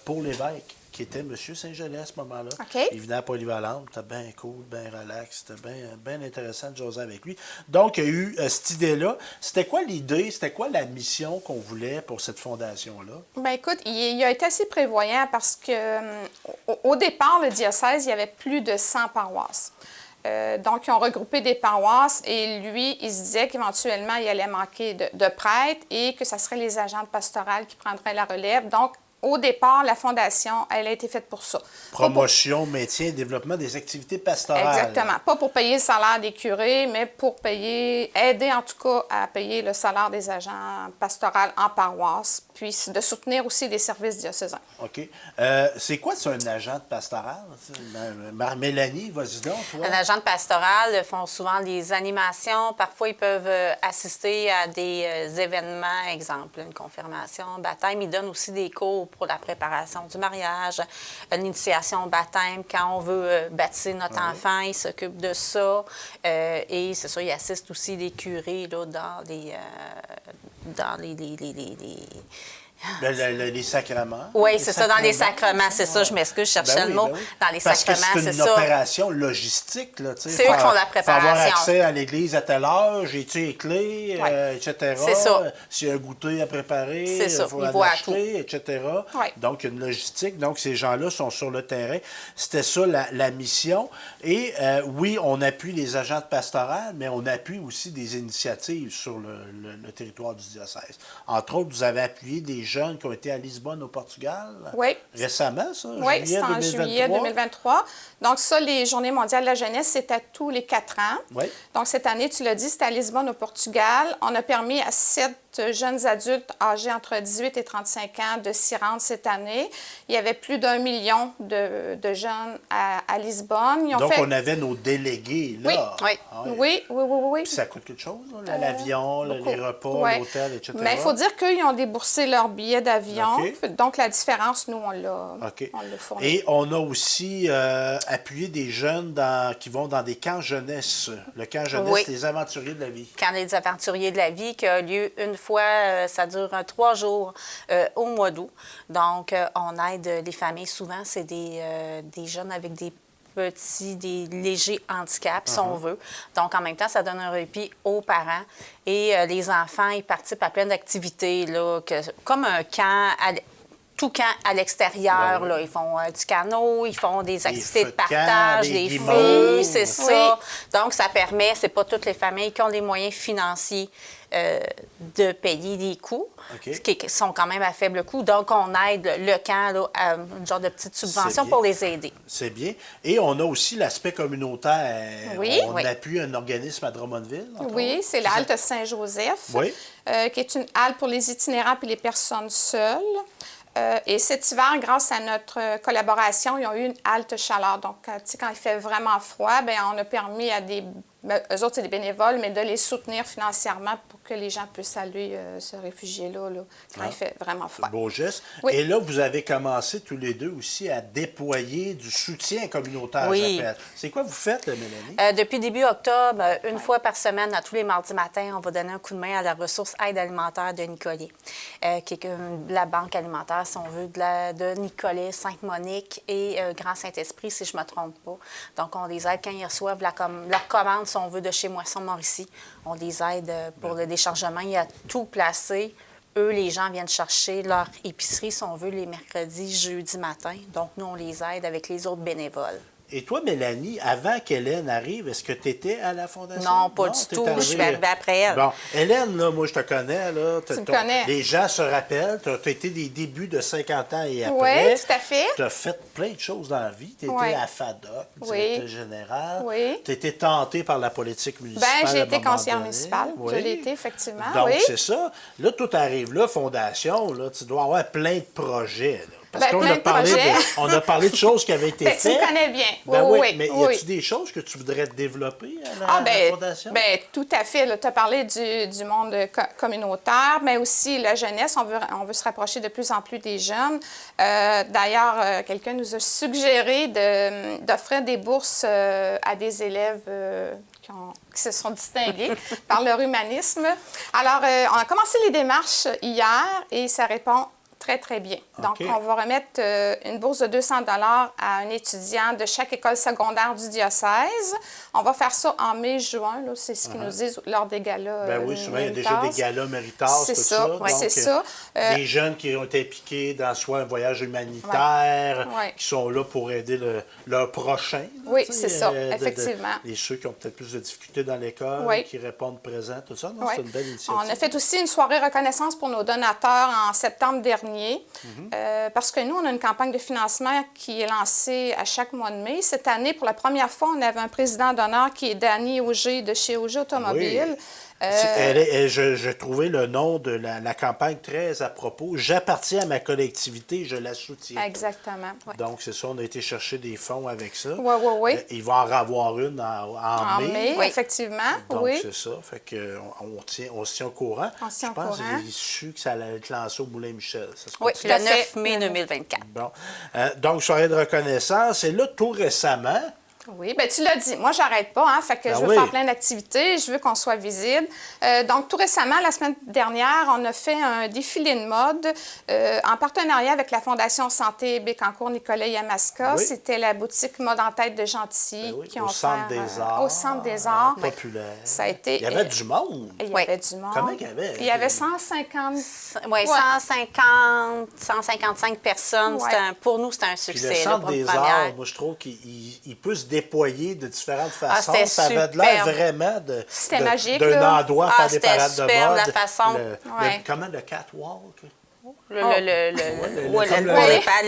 A: pour l'évêque, qui était M. Saint-Gelais à ce moment-là.
E: OK.
A: Il venait à Polyvalente, c'était bien cool, bien relax, c'était bien intéressant de jaser avec lui. Donc, il y a eu cette idée-là. C'était quoi l'idée, c'était quoi la mission qu'on voulait pour cette fondation-là?
E: Bien, écoute, il a été assez prévoyant parce que au départ, le diocèse, il y avait plus de 100 paroisses. Donc, ils ont regroupé des paroisses et lui, il se disait qu'éventuellement, il allait manquer de prêtres et que ce serait les agents de pastoral qui prendraient la relève. Donc, au départ, la fondation, elle a été faite pour ça.
A: Promotion, maintien et développement des activités pastorales.
E: Exactement. Pas pour payer le salaire des curés, mais pour aider en tout cas à payer le salaire des agents pastoraux en paroisse, puis de soutenir aussi des services diocésains.
A: OK. C'est quoi, c'est un agent de pastoral? Mélanie, vas-y donc, toi.
F: Un agent de pastoral font souvent des animations. Parfois, ils peuvent assister à des événements, exemple, une confirmation, baptême. Ils donnent aussi des cours pour la préparation du mariage, une initiation au baptême. Quand on veut baptiser notre enfant, ils s'occupent de ça. Et c'est ça, ils assistent aussi les curés là, dans
A: Les sacrements.
F: Oui, c'est ça, dans les sacrements, c'est ça, je m'excuse, je cherchais le mot.
A: Ben oui.
F: Dans les
A: Parce
F: sacrements,
A: que
F: c'est
A: c'est une
F: ça.
A: opération logistique. Là,
F: C'est eux qui font la
A: Faut avoir
F: préparation.
A: accès à l'église à telle heure, j'ai-tu les clés, etc.
F: C'est ça.
A: S'il y a un goûter à préparer,
F: C'est ça,
A: il faut
F: ils
A: aller
F: voient à
A: acheter, etc.
E: Ouais.
A: Donc, il y a une logistique. Donc, ces gens-là sont sur le terrain. C'était ça la mission. Et oui, on appuie les agents de pastoral, mais on appuie aussi des initiatives sur le territoire du diocèse. Entre autres, vous avez appuyé des jeunes qui ont été à Lisbonne, au Portugal.
E: Oui.
A: Récemment, ça?
E: Oui, c'est en juillet 2023. Donc ça, les Journées mondiales de la jeunesse, c'est à tous les 4 ans.
A: Oui.
E: Donc cette année, tu l'as dit, c'est à Lisbonne, au Portugal. On a permis à 7 jeunes adultes âgés entre 18 et 35 ans de s'y rendre cette année. Il y avait plus d'1 million de jeunes à Lisbonne. Ils ont
A: Donc,
E: fait...
A: on avait nos délégués, là.
F: Oui.
A: Ah
E: Oui.
A: Puis ça coûte quelque chose, là, l'avion,
E: Beaucoup.
A: les repas,
E: Ouais.
A: l'hôtel, etc.
E: Mais il faut dire qu'ils ont déboursé leur billet d'avion.
A: OK.
E: Donc, la différence, nous, on l'a
A: OK.
E: fourni.
A: Et on a aussi appuyé des jeunes qui vont dans des camps jeunesse. Le camp jeunesse,
F: Oui.
A: les aventuriers de la vie.
F: Camp des aventuriers de la vie qui a lieu une fois, ça dure 3 jours au mois d'août. Donc, on aide les familles. Souvent, c'est des jeunes avec des légers handicaps, si on veut. Donc, en même temps, ça donne un répit aux parents. Et les enfants, ils participent à plein d'activités, là, comme un camp, tout camp à l'extérieur.
A: Ben oui.
F: Là. Ils font du canot, ils font des activités
A: feux
F: de
A: de camp,
F: partage,
A: des
F: des
A: guimauves.
F: feux, c'est
E: Oui.
F: ça. Donc, ça permet, c'est pas toutes les familles qui ont les moyens financiers de payer des coûts,
A: OK.
F: qui sont quand même à faible coût. Donc, on aide le camp là, à une genre de petite subvention
A: bien.
F: pour les aider.
A: C'est bien. Et on a aussi l'aspect communautaire.
E: Oui.
A: On
F: Oui.
A: appuie un organisme à Drummondville. entre
E: Oui,
A: autres.
E: c'est la halte Saint-Joseph,
A: Oui.
E: qui est une halte pour les itinérants et les personnes seules. Et cet hiver, grâce à notre collaboration, ils ont eu une halte chaleur. Donc, tu sais, quand il fait vraiment froid, bien, on a permis à eux autres, c'est des bénévoles, mais de les soutenir financièrement pour que les gens puissent aller se réfugier là quand il fait vraiment
A: C'est
E: froid.
A: un beau geste.
E: Oui.
A: Et là, vous avez commencé tous les deux aussi à déployer du soutien communautaire,
F: Oui.
A: j'appelle. C'est quoi vous faites, là, Mélanie?
F: Depuis début octobre, une fois par semaine, à tous les mardis matins, on va donner un coup de main à la ressource aide alimentaire de Nicolet, qui est comme la banque alimentaire, si on veut, de Nicolet, Sainte-Monique et Grand Saint-Esprit, si je ne me trompe pas. Donc, on les aide quand ils reçoivent leur commande, si on veut, de chez Moisson Mauricie. On les aide pour le déchargement. Il y a tout placé. Eux, les gens viennent chercher leur épicerie, si on veut, les mercredis, jeudi matin. Donc, nous, on les aide avec les autres bénévoles.
A: Et toi, Mélanie, avant qu'Hélène arrive, est-ce que tu étais à la Fondation?
F: Non, pas du
A: t'es
F: tout. Je suis
A: arrivée-
F: arrivée après elle.
A: Bon, Hélène, là, moi, je te connais. Là,
E: Tu me connais.
A: Les gens se rappellent. Tu as été des débuts de 50 ans et après.
E: Oui, tout à fait.
A: Tu as fait plein de choses dans la vie. Tu étais
E: Oui.
A: à FADOC,
E: Oui.
A: directeur général.
E: Oui.
A: Tu étais tentée par la politique municipale.
E: Bien, j'ai
A: à un
E: été
A: moment
E: conseillère
A: donné.
E: municipale.
A: Oui.
E: Je l'ai été, effectivement.
A: Donc,
E: oui.
A: c'est ça. Là, tout arrive là, Fondation, là, tu dois avoir plein de projets. Là. Parce
E: Ben,
A: qu'on
E: plein
A: a
E: de
A: parlé
E: projets.
A: on a parlé de choses qui avaient été
E: Ben, tu
A: faites.
E: me connais bien.
A: Ben
E: oui,
A: oui,
E: oui,
A: mais y
E: oui.
A: a-tu des choses que tu voudrais développer à la,
E: Ah,
A: à la
E: ben,
A: Fondation?
E: ben, tout à fait. Tu as parlé du monde communautaire, mais aussi la jeunesse. On veut se rapprocher de plus en plus des jeunes. D'ailleurs, quelqu'un nous a suggéré d'offrir des bourses à des élèves qui se sont distingués par leur humanisme. Alors, on a commencé les démarches hier et ça répond très, très bien. Donc,
A: OK.
E: on va remettre une bourse de 200 $ à un étudiant de chaque école secondaire du diocèse. On va faire ça en mai-juin. C'est ce qu'ils nous disent lors des galas.
A: Ben oui, souvent, il y a déjà des galas Méritas,
E: C'est
A: tout
E: ça,
A: ça.
E: oui,
A: Donc,
E: c'est ça.
A: des jeunes qui ont été impliqués dans soit un voyage humanitaire,
E: Ouais.
A: qui sont là pour aider leur prochain. là,
E: Oui,
A: tu sais,
E: c'est ça,
A: Et
E: effectivement.
A: ceux qui ont peut-être plus de difficultés dans l'école,
E: Oui.
A: qui répondent présents, tout ça. Non,
E: Ouais.
A: c'est une belle initiative.
E: On a fait aussi une soirée reconnaissance pour nos donateurs en septembre dernier, parce que nous, on a une campagne de financement qui est lancée à chaque mois de mai. Cette année, pour la première fois, on avait un président d'honneur qui est Danny Auger de chez Auger Automobile.
A: Je trouvais le nom de la campagne très à propos. J'appartiens à ma collectivité, je la soutiens.
E: Exactement. Ouais.
A: Donc, c'est ça, on a été chercher des fonds avec ça.
E: Oui.
A: Il va en avoir une en
E: En mai,
F: Oui.
E: effectivement.
A: Donc,
E: oui.
A: c'est ça. Fait que on se tient au courant.
E: On se tient
A: Je
E: au
A: pense
E: courant.
A: que j'ai su que ça allait être lancé au Moulin-Michel. Ça se
F: Oui,
A: peut-tu?
F: le
E: à fait.
F: 9 mai 2024.
A: Bon. Donc, soirée de reconnaissance. Et là, tout récemment,
E: Oui, bien tu l'as dit, moi j'arrête pas, hein, fait que
A: Ben
E: je veux
A: oui.
E: faire plein d'activités, je veux qu'on soit visible. Donc tout récemment, la semaine dernière, on a fait un défilé de mode en partenariat avec la Fondation Santé Bécancour Nicolet Yamaska.
A: Oui.
E: C'était la boutique Mode en tête de Gentilly
A: Ben oui,
E: qui
A: au
E: ont
A: Centre
E: offert,
A: des Arts.
E: au Centre des Arts.
A: Populaire.
E: Ça a été,
A: Il y avait du monde.
E: Il y
F: Oui.
E: avait du monde.
A: Comment qu'il y avait?
E: Il y avait 150.
F: Oui,
E: Ouais.
F: 155 personnes.
E: Ouais.
F: Pour nous, c'était un
A: Puis
F: succès.
A: le
F: là,
A: Centre
F: pour une
A: des
F: première.
A: Arts, moi, je trouve qu'il peut se déployer de différentes façons.
F: c'était
A: Ça avait de l'air
F: superbe.
A: vraiment
E: C'était magique,
A: d'un
E: là.
A: endroit à
F: Ah,
A: faire des
F: c'était
A: parades de
F: superbe,
A: mode.
F: la façon.
E: Ouais.
A: Comment le catwalk?
F: Pour
A: comme
F: les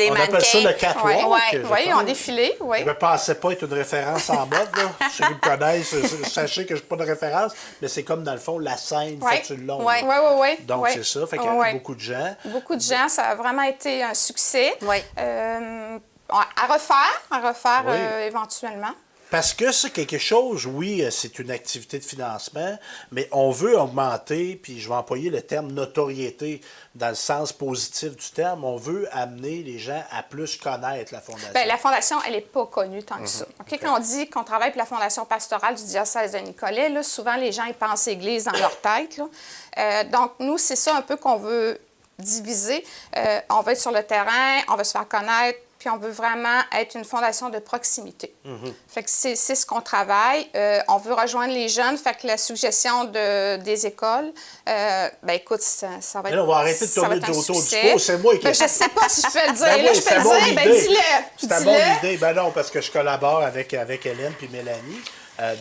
A: on appelle ça le
F: mannequins.
A: catwalk.
F: Ouais.
A: je
E: Oui, ils ont
A: pense.
E: défilé, oui.
A: Je ne pensais pas être une référence en mode. Là. Ceux qui me connaissent, sachez que je n'ai pas de référence, mais c'est comme dans le fond la scène
E: Ouais.
A: faite sur le long.
F: Ouais.
E: Oui, oui, oui.
A: Donc, c'est ça. Fait qu'il y a
E: Ouais.
A: beaucoup de gens.
E: Beaucoup de gens, ça a vraiment été un succès.
F: Oui.
E: À refaire
A: Oui.
E: éventuellement.
A: Parce que c'est quelque chose, oui, c'est une activité de financement, mais on veut augmenter, puis je vais employer le terme notoriété dans le sens positif du terme, on veut amener les gens à plus connaître la Fondation.
E: Bien, la Fondation, elle n'est pas connue tant que ça. OK? Quand on dit qu'on travaille pour la Fondation pastorale du diocèse de Nicolet, là, souvent les gens ils pensent église dans leur tête. Là. Donc, nous, c'est ça un peu qu'on veut diviser. On veut être sur le terrain, on veut se faire connaître, puis on veut vraiment être une fondation de proximité. Fait que c'est ce qu'on travaille. On veut rejoindre les jeunes. Fait que la suggestion des écoles, ben écoute, ça va être.
A: Là, on va arrêter de
E: ça va
A: tourner
E: être un
A: autour du
E: succès.
A: pot. C'est moi qui.
E: Ben, je sais pas si je peux le dire.
A: Ben
E: Là,
A: oui,
E: je peux
A: c'est
E: le
A: mon
E: dire. Ben,
A: idée.
E: dis-le.
A: C'est une
E: Dis-le.
A: bonne idée. Ben non, parce que je collabore avec Hélène puis Mélanie.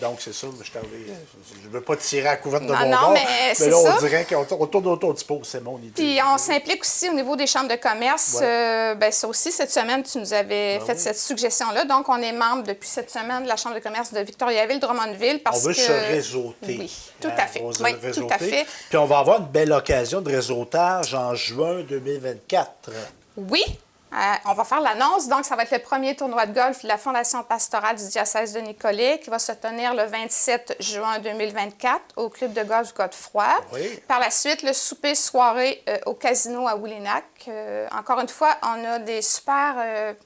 A: Donc, c'est ça. Je ne veux pas tirer à la couverte de
E: Non,
A: mon
E: non,
A: bord.
E: mais c'est
A: là, on
E: ça.
A: dirait qu'on tourne autour du pot. C'est mon idée.
E: Puis on s'implique aussi au niveau des chambres de commerce.
A: Ouais.
E: Ben, ça aussi, cette semaine, tu nous avais fait
A: oui.
E: cette suggestion-là. Donc, on est membre depuis cette semaine de la chambre de commerce de Victoriaville-Drummondville parce
A: On veut
E: que...
A: se réseauter.
E: Oui, tout
A: Hein,
E: à fait.
A: on va se
E: Oui,
A: réseauter.
E: tout à fait.
A: Puis on va avoir une belle occasion de réseautage en juin 2024.
E: Oui, on va faire l'annonce. Donc, ça va être le premier tournoi de golf de la Fondation pastorale du diocèse de Nicolet qui va se tenir le 27 juin 2024 au club de golf Godefroy.
A: Oui.
E: Par la suite, le souper soirée au casino à Woulénac. Encore une fois, on a des super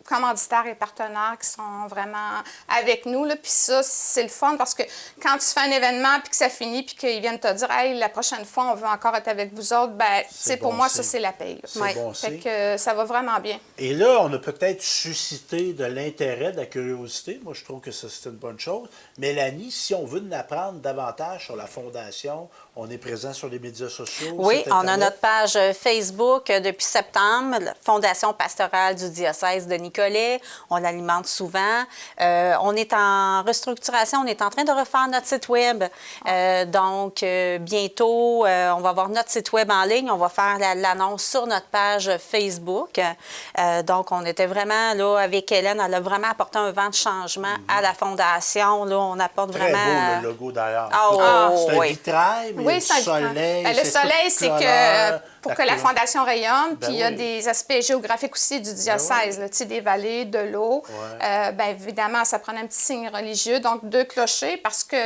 E: commanditaires et partenaires qui sont vraiment avec nous. Là. Puis ça, c'est le fun parce que quand tu fais un événement puis que ça finit puis qu'ils viennent te dire « Hey, la prochaine fois, on veut encore être avec vous autres », ben, tu sais, pour
A: bon
E: moi,
A: signe.
E: ça, c'est la paye. là.
A: C'est bon
E: Fait
A: signe.
E: que ça va vraiment bien.
A: Et là, on a peut-être suscité de l'intérêt, de la curiosité. Moi, je trouve que ça, c'est une bonne chose. Mélanie, si on veut en apprendre davantage sur la Fondation, on est présent sur les médias sociaux.
F: Oui,
A: site
F: on a
A: Internet.
F: notre page Facebook depuis septembre, la Fondation pastorale du diocèse de Nicolet. On l'alimente souvent. On est en restructuration, on est en train de refaire notre site Web. Donc, bientôt, on va avoir notre site Web en ligne. On va faire l'annonce sur notre page Facebook. Donc, on était vraiment là avec Hélène. Elle a vraiment apporté un vent de changement à la Fondation. Là, on apporte
A: Très
F: vraiment...
A: beau, le logo, d'ailleurs.
F: Ah,
A: C'est un
F: oui.
A: vitrail, mais il y a
E: Oui,
A: du
E: ça
A: soleil.
E: le soleil, c'est que pour que la
A: fondation
E: Fondation rayonne, puis il y a
A: oui.
E: des aspects géographiques aussi du diocèse, là, tu sais, des vallées, de l'eau.
A: Ouais.
E: Bien évidemment, ça prend un petit signe religieux, donc 2 clochers, parce que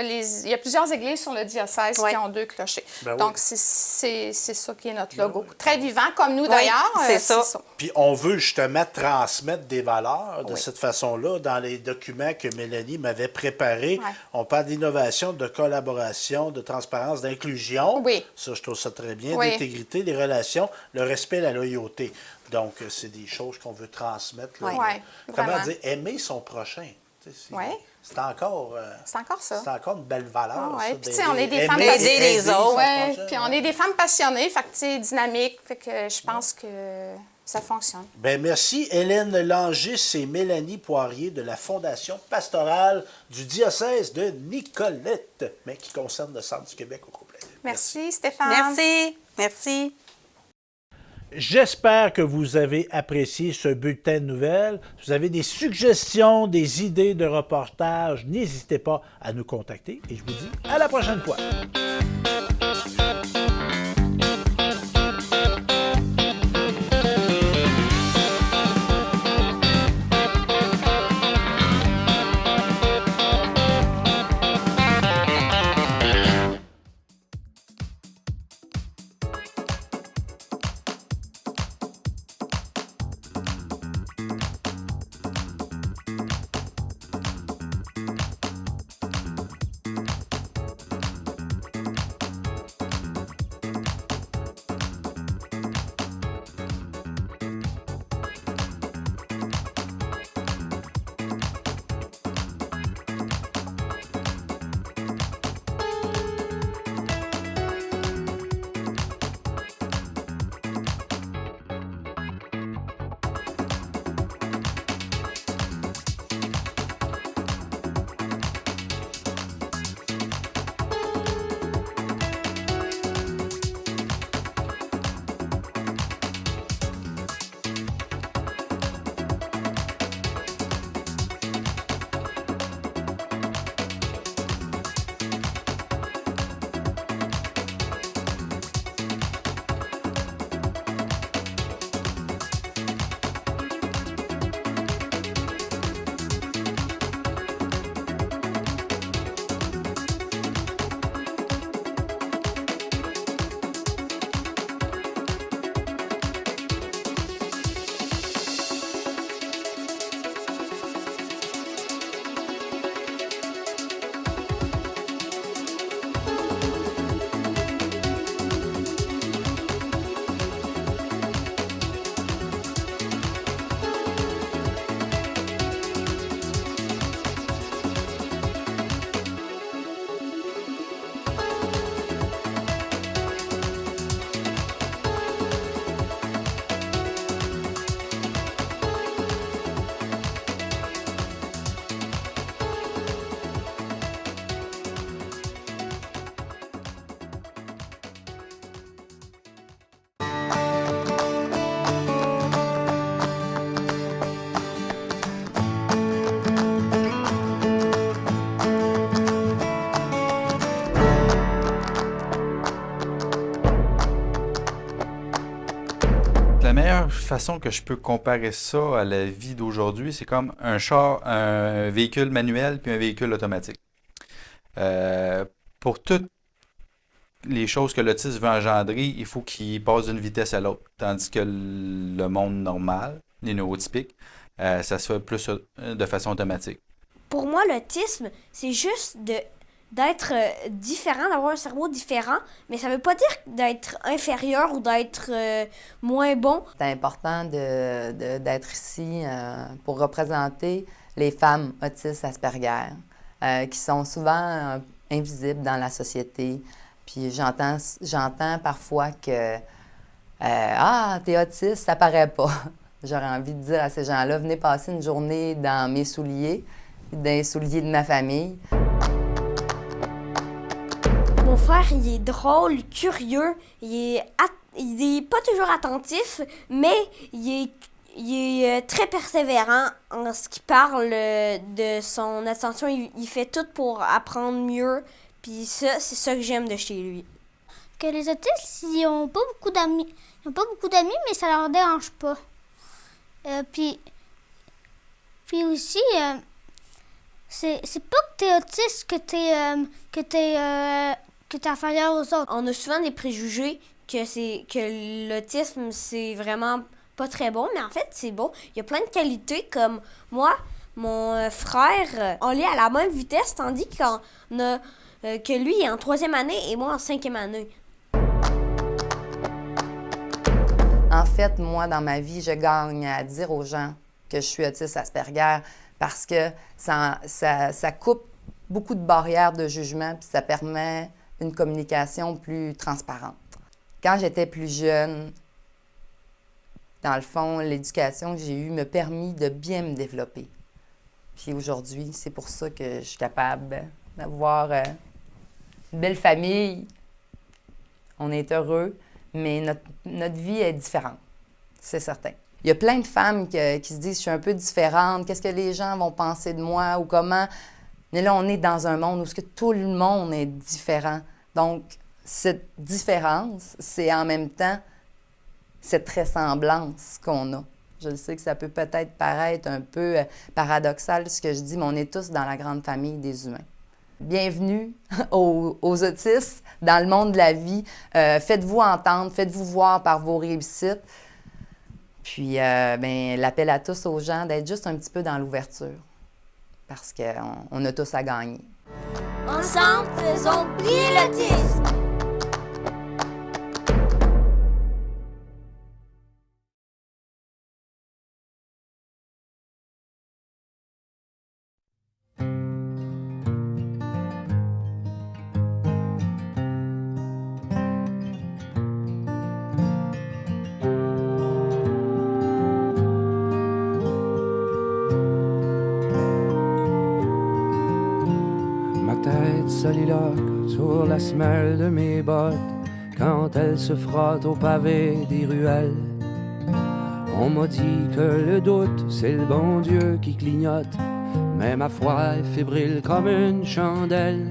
E: il y a plusieurs églises sur le diocèse
F: Ouais.
E: qui ont 2 clochers.
A: Ben oui.
E: Donc, c'est ça qui est notre logo. Très vivant, comme nous d'ailleurs.
F: c'est ça.
A: Puis on veut justement transmettre des valeurs de cette façon-là. Dans les documents que Mélanie m'avait préparés,
E: Ouais.
A: on parle d'innovation, de collaboration, de transparence, d'inclusion.
E: Oui.
A: Ça, je trouve ça très bien.
E: Oui.
A: D'intégrité, des relations, le respect, la loyauté. Donc, c'est des choses qu'on veut transmettre. Là.
E: Oui. Ouais,
A: Comment
E: vraiment.
A: dire? Aimer son prochain. Tu sais,
E: Oui.
A: C'est encore...
E: C'est encore ça.
A: C'est encore une belle valeur.
E: Ah ouais.
A: ça,
E: Puis, tu sais, on est des femmes
A: aimer
F: passionnées.
A: et
F: les autres.
A: son
E: Oui,
A: prochain,
E: puis on
A: ouais.
E: est des femmes passionnées, fait que, tu sais, dynamiques, fait que je pense que ça fonctionne.
A: Ben merci Hélène Langis et Mélanie Poirier de la Fondation pastorale du diocèse de Nicolette, mais qui concerne le centre du Québec au complet.
E: Merci, Stéphane.
F: Merci. Merci.
A: J'espère que vous avez apprécié ce bulletin de nouvelles. Si vous avez des suggestions, des idées de reportages, n'hésitez pas à nous contacter et je vous dis à la prochaine fois.
G: meilleure façon que je peux comparer ça à la vie d'aujourd'hui, c'est comme un véhicule manuel puis un véhicule automatique. Pour toutes les choses que l'autisme veut engendrer, il faut qu'il passe d'une vitesse à l'autre. Tandis que le monde normal, les neurotypiques, ça se fait plus de façon automatique.
H: Pour moi, l'autisme, c'est juste d'être différent, d'avoir un cerveau différent, mais ça veut pas dire d'être inférieur ou d'être moins bon.
I: C'est important d'être ici pour représenter les femmes autistes Asperger, qui sont souvent invisibles dans la société. Puis j'entends parfois que « Ah, t'es autiste, ça paraît pas ». J'aurais envie de dire à ces gens-là, venez passer une journée dans mes souliers, dans les souliers de ma famille.
H: Mon frère, il est drôle, curieux, il est pas toujours attentif, mais il est très persévérant en ce qui parle de son attention. Il fait tout pour apprendre mieux, puis ça, c'est ça que j'aime de chez lui.
J: Que les autistes, ils ont pas beaucoup d'amis. Ils ont pas beaucoup d'amis, mais ça leur dérange pas. Puis aussi, c'est pas que t'es autiste que t'es inférieur aux autres.
H: On a souvent des préjugés que l'autisme, c'est vraiment pas très bon, mais en fait, c'est bon. Il y a plein de qualités, comme moi, mon frère, on lit à la même vitesse, tandis que lui est en 3e année et moi en 5e année.
I: En fait, moi, dans ma vie, je gagne à dire aux gens que je suis autiste Asperger parce que ça coupe beaucoup de barrières de jugement puis ça permet une communication plus transparente. Quand j'étais plus jeune, dans le fond, l'éducation que j'ai eue m'a permis de bien me développer. Puis aujourd'hui, c'est pour ça que je suis capable d'avoir une belle famille. On est heureux, mais notre vie est différente, c'est certain. Il y a plein de femmes qui se disent « je suis un peu différente, qu'est-ce que les gens vont penser de moi » ou comment. Mais là, on est dans un monde où tout le monde est différent. Donc, cette différence, c'est en même temps cette ressemblance qu'on a. Je sais que ça peut peut-être paraître un peu paradoxal ce que je dis, mais on est tous dans la grande famille des humains. Bienvenue aux autistes dans le monde de la vie. Faites-vous entendre, faites-vous voir par vos réussites. Puis, l'appel à tous aux gens d'être juste un petit peu dans l'ouverture. Parce qu'on a tous à gagner.
J: Ensemble, faisons briller l'autisme!
K: Soliloque sur la semelle de mes bottes quand elle se frotte au pavé des ruelles. On m'a dit que le doute, c'est le bon Dieu qui clignote, mais ma foi est fébrile comme une chandelle.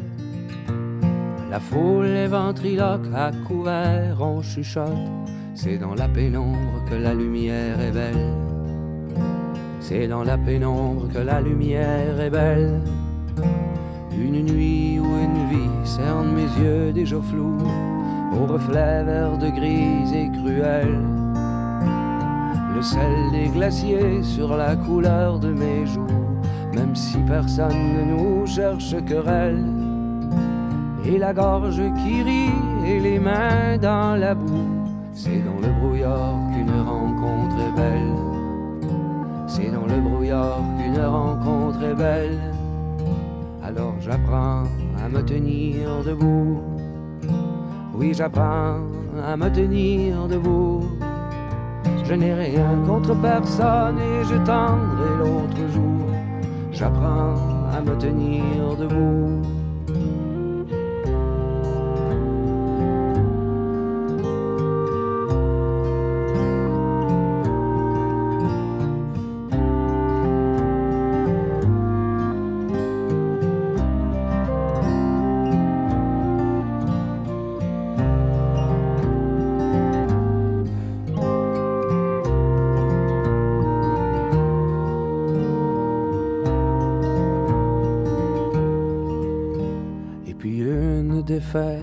K: La foule est ventriloque, à couvert on chuchote, c'est dans la pénombre que la lumière est belle. C'est dans la pénombre que la lumière est belle. Une nuit ou une vie cerne mes yeux déjà flous au reflet vert de grise et cruel. Le sel des glaciers sur la couleur de mes joues, même si personne ne nous cherche querelle. Et la gorge qui rit et les mains dans la boue, c'est dans le brouillard qu'une rencontre est belle. C'est dans le brouillard qu'une rencontre est belle. Alors j'apprends à me tenir debout. Oui, j'apprends à me tenir debout. Je n'ai rien contre personne et je tendrai l'autre jour. J'apprends à me tenir debout.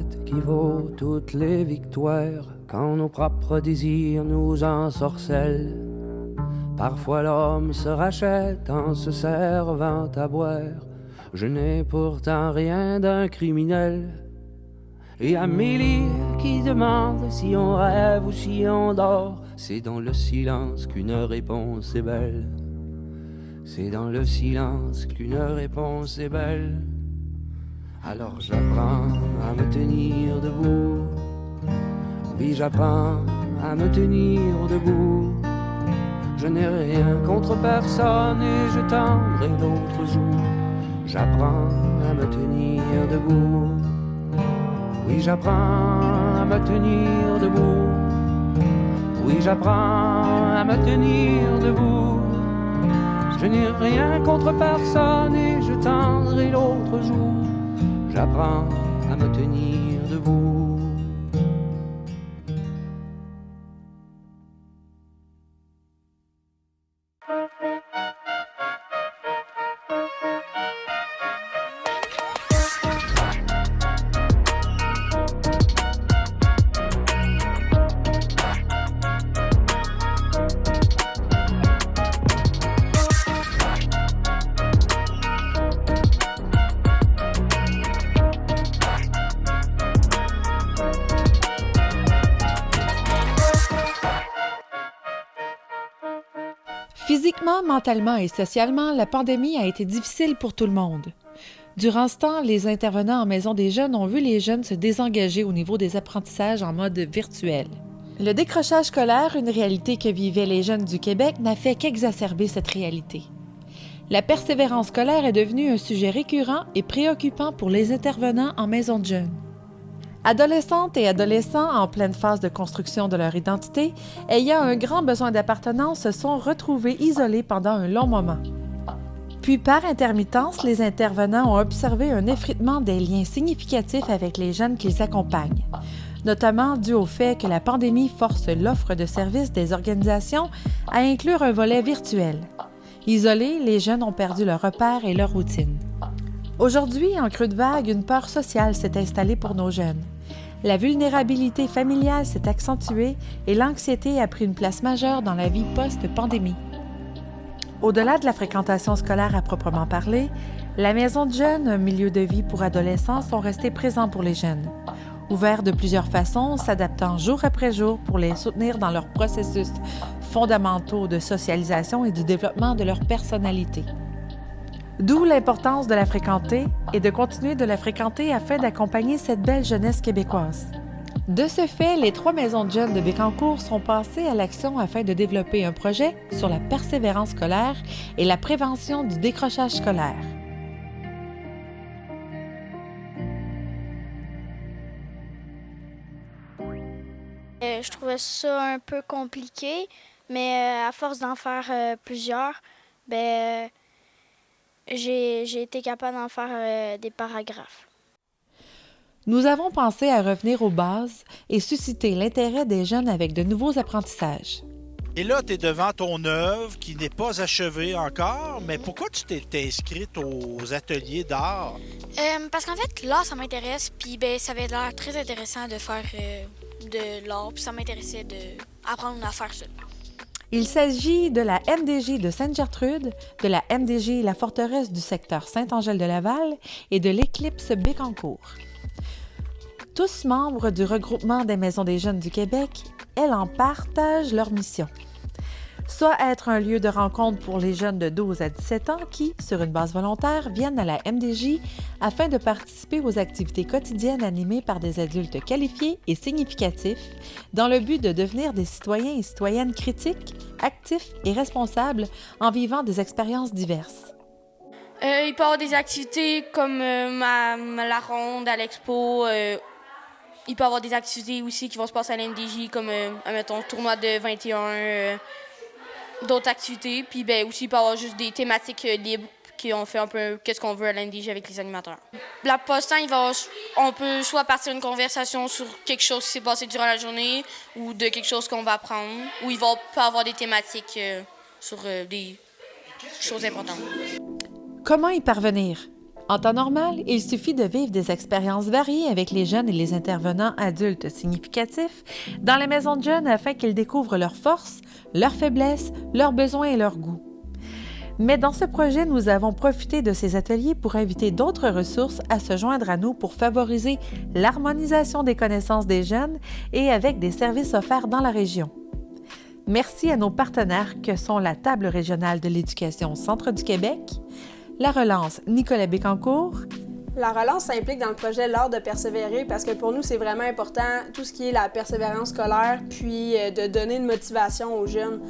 K: défaite qui vaut toutes les victoires, quand nos propres désirs nous ensorcellent. Parfois l'homme se rachète en se servant à boire. Je n'ai pourtant rien d'un criminel. Et Amélie qui demande si on rêve ou si on dort, c'est dans le silence qu'une réponse est belle. C'est dans le silence qu'une réponse est belle. Alors j'apprends à me tenir debout. Oui, j'apprends à me tenir debout. Je n'ai rien contre personne et je tendrai l'autre joue. J'apprends à me tenir debout. Oui, j'apprends à me tenir debout. Oui, j'apprends à me tenir debout. Je n'ai rien contre personne et je tendrai l'autre joue. J'apprends à me tenir debout.
L: Physiquement, mentalement et socialement, la pandémie a été difficile pour tout le monde. Durant ce temps, les intervenants en maison des jeunes ont vu les jeunes se désengager au niveau des apprentissages en mode virtuel. Le décrochage scolaire, une réalité que vivaient les jeunes du Québec, n'a fait qu'exacerber cette réalité. La persévérance scolaire est devenue un sujet récurrent et préoccupant pour les intervenants en maison de jeunes. Adolescentes et adolescents en pleine phase de construction de leur identité, ayant un grand besoin d'appartenance, se sont retrouvés isolés pendant un long moment. Puis, par intermittence, les intervenants ont observé un effritement des liens significatifs avec les jeunes qu'ils accompagnent, notamment dû au fait que la pandémie force l'offre de services des organisations à inclure un volet virtuel. Isolés, les jeunes ont perdu leurs repères et leur routine. Aujourd'hui, en creux de vague, une peur sociale s'est installée pour nos jeunes. La vulnérabilité familiale s'est accentuée et l'anxiété a pris une place majeure dans la vie post-pandémie. Au-delà de la fréquentation scolaire à proprement parler, la maison de jeunes, un milieu de vie pour adolescents, sont restés présents pour les jeunes. Ouverts de plusieurs façons, s'adaptant jour après jour pour les soutenir dans leurs processus fondamentaux de socialisation et du développement de leur personnalité. D'où l'importance de la fréquenter et de continuer de la fréquenter afin d'accompagner cette belle jeunesse québécoise. De ce fait, les 3 maisons de jeunes de Bécancour sont passées à l'action afin de développer un projet sur la persévérance scolaire et la prévention du décrochage scolaire.
J: Je trouvais ça un peu compliqué, mais à force d'en faire plusieurs, j'ai été capable d'en faire des paragraphes.
L: Nous avons pensé à revenir aux bases et susciter l'intérêt des jeunes avec de nouveaux apprentissages.
A: Et là, tu es devant ton œuvre qui n'est pas achevée encore, mais pourquoi tu t'es inscrite aux ateliers d'art?
J: Parce qu'en fait, l'art, ça m'intéresse, puis ça avait l'air très intéressant de faire de l'art, puis ça m'intéressait d'apprendre à faire ça.
L: Il s'agit de la MDJ de Sainte-Gertrude, de la MDJ La Forteresse du secteur Saint-Angèle-de-Laval et de l'Éclipse Bécancour. Tous membres du regroupement des Maisons des jeunes du Québec, elles en partagent leur mission. Soit être un lieu de rencontre pour les jeunes de 12 à 17 ans qui, sur une base volontaire, viennent à la MDJ afin de participer aux activités quotidiennes animées par des adultes qualifiés et significatifs dans le but de devenir des citoyens et citoyennes critiques, actifs et responsables en vivant des expériences diverses.
J: Il peut y avoir des activités comme la ronde à l'expo. Il peut y avoir des activités aussi qui vont se passer à l'MDJ comme, mettons, tournoi de 21, d'autres activités. Puis aussi, il peut y avoir juste des thématiques libres qui ont fait un peu qu'est-ce qu'on veut à l'MDJ avec les animateurs. La poste-temps, on peut soit partir une conversation sur quelque chose qui s'est passé durant la journée ou de quelque chose qu'on va apprendre, ou il peut y avoir des thématiques sur des choses importantes.
L: Comment y parvenir? En temps normal, il suffit de vivre des expériences variées avec les jeunes et les intervenants adultes significatifs dans les maisons de jeunes afin qu'ils découvrent leurs forces, leurs faiblesses, leurs besoins et leurs goûts. Mais dans ce projet, nous avons profité de ces ateliers pour inviter d'autres ressources à se joindre à nous pour favoriser l'harmonisation des connaissances des jeunes et avec des services offerts dans la région. Merci à nos partenaires que sont la Table régionale de l'éducation Centre du Québec, la Relance Nicolas Bécancourt.
M: La relance s'implique dans le projet L'Art de persévérer parce que pour nous, c'est vraiment important tout ce qui est la persévérance scolaire, puis de donner une motivation aux jeunes.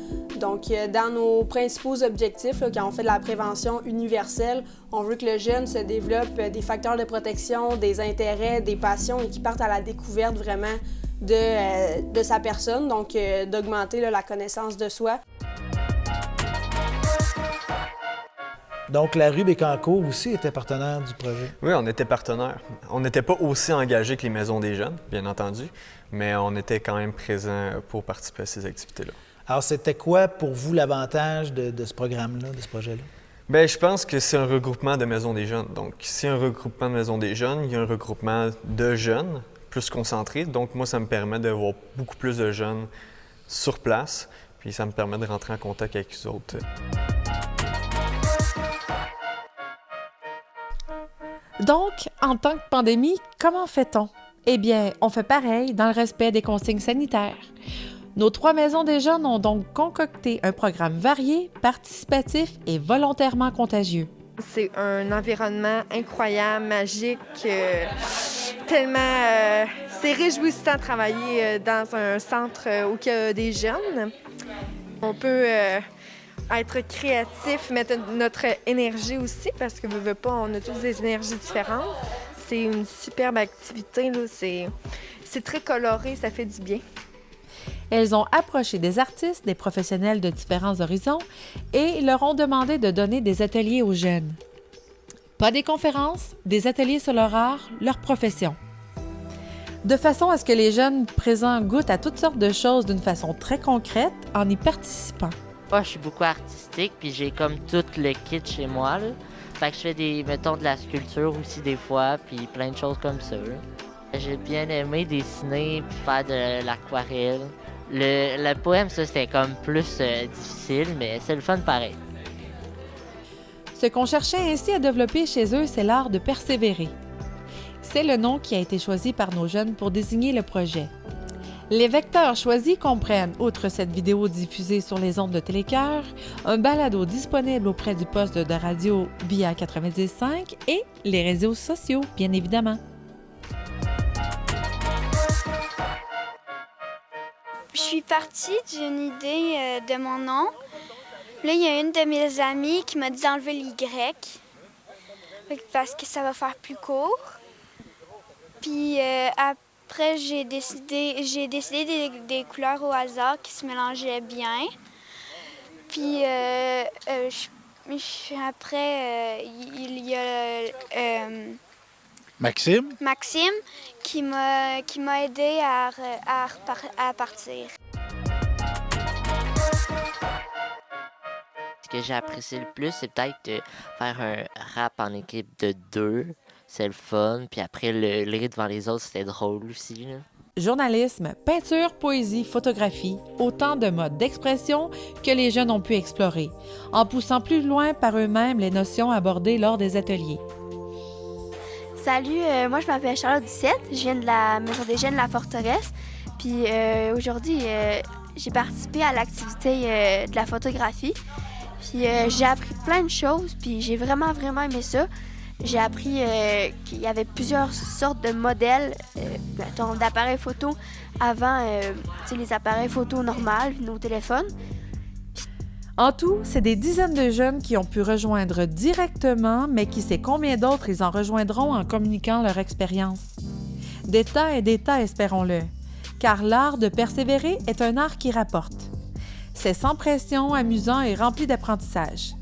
M: Donc, dans nos principaux objectifs, là, quand on fait de la prévention universelle, on veut que le jeune se développe des facteurs de protection, des intérêts, des passions et qu'il parte à la découverte vraiment de sa personne, donc d'augmenter là, la connaissance de soi.
A: Donc, la rue Bécancourt aussi était partenaire du projet.
N: Oui, on était partenaire. On n'était pas aussi engagés que les maisons des jeunes, bien entendu, mais on était quand même présents pour participer à ces activités-là.
A: Alors, c'était quoi pour vous l'avantage de ce programme-là, de ce projet-là?
N: Bien, je pense que c'est un regroupement de maisons des jeunes. Donc, si un regroupement de maisons des jeunes, il y a un regroupement de jeunes plus concentré. Donc, moi, ça me permet de voir beaucoup plus de jeunes sur place, puis ça me permet de rentrer en contact avec eux autres.
L: Donc, en temps de pandémie, comment fait-on? Eh bien, on fait pareil dans le respect des consignes sanitaires. Nos 3 maisons des jeunes ont donc concocté un programme varié, participatif et volontairement contagieux.
O: C'est un environnement incroyable, magique, tellement... c'est réjouissant de travailler dans un centre où il y a des jeunes. On peut être créatif, mettre notre énergie aussi, parce que veut pas, on a tous des énergies différentes. C'est une superbe activité, là. C'est très coloré, ça fait du bien.
L: Elles ont approché des artistes, des professionnels de différents horizons et leur ont demandé de donner des ateliers aux jeunes. Pas des conférences, des ateliers sur leur art, leur profession. De façon à ce que les jeunes présents goûtent à toutes sortes de choses d'une façon très concrète en y participant.
P: Moi, je suis beaucoup artistique, puis j'ai comme tout le kit chez moi, là. Fait que je fais mettons, de la sculpture aussi des fois, puis plein de choses comme ça, là. J'ai bien aimé dessiner, puis faire de l'aquarelle. Le poème, ça, c'était comme plus difficile, mais c'est le fun pareil.
L: Ce qu'on cherchait ainsi à développer chez eux, c'est l'art de persévérer. C'est le nom qui a été choisi par nos jeunes pour désigner le projet. Les vecteurs choisis comprennent, outre cette vidéo diffusée sur les ondes de Télécœur, un balado disponible auprès du poste de radio via 90.5 et les réseaux sociaux, bien évidemment.
J: Je suis partie d'une idée de mon nom. Là, il y a une de mes amies qui m'a dit d'enlever l'Y parce que ça va faire plus court. Puis après, j'ai décidé des couleurs au hasard qui se mélangeaient bien. Puis après, il y a
A: Maxime
J: qui m'a aidé à partir.
P: Ce que j'ai apprécié le plus, c'est peut-être de faire un rap en équipe de 2. C'est le fun. Puis après, le lire devant les autres, c'était drôle aussi, là.
L: Journalisme, peinture, poésie, photographie, autant de modes d'expression que les jeunes ont pu explorer, en poussant plus loin par eux-mêmes les notions abordées lors des ateliers.
J: Salut, moi je m'appelle Charlotte Ducette, je viens de la Maison des Jeunes La Forteresse. Puis aujourd'hui, j'ai participé à l'activité de la photographie. Puis j'ai appris plein de choses, puis j'ai vraiment aimé ça. J'ai appris qu'il y avait plusieurs sortes de modèles d'appareils photo avant les appareils photo normaux, nos téléphones.
L: En tout, c'est des dizaines de jeunes qui ont pu rejoindre directement, mais qui sait combien d'autres ils en rejoindront en communiquant leur expérience. Des tas et des tas, espérons-le, car l'art de persévérer est un art qui rapporte. C'est sans pression, amusant et rempli d'apprentissage.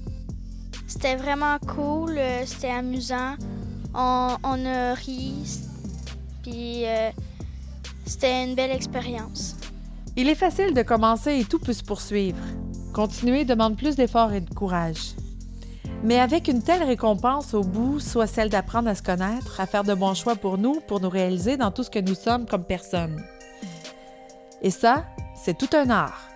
J: C'était vraiment cool, c'était amusant, on a ri, puis c'était une belle expérience.
L: Il est facile de commencer et tout peut se poursuivre. Continuer demande plus d'efforts et de courage. Mais avec une telle récompense au bout, soit celle d'apprendre à se connaître, à faire de bons choix pour nous réaliser dans tout ce que nous sommes comme personnes. Et ça, c'est tout un art.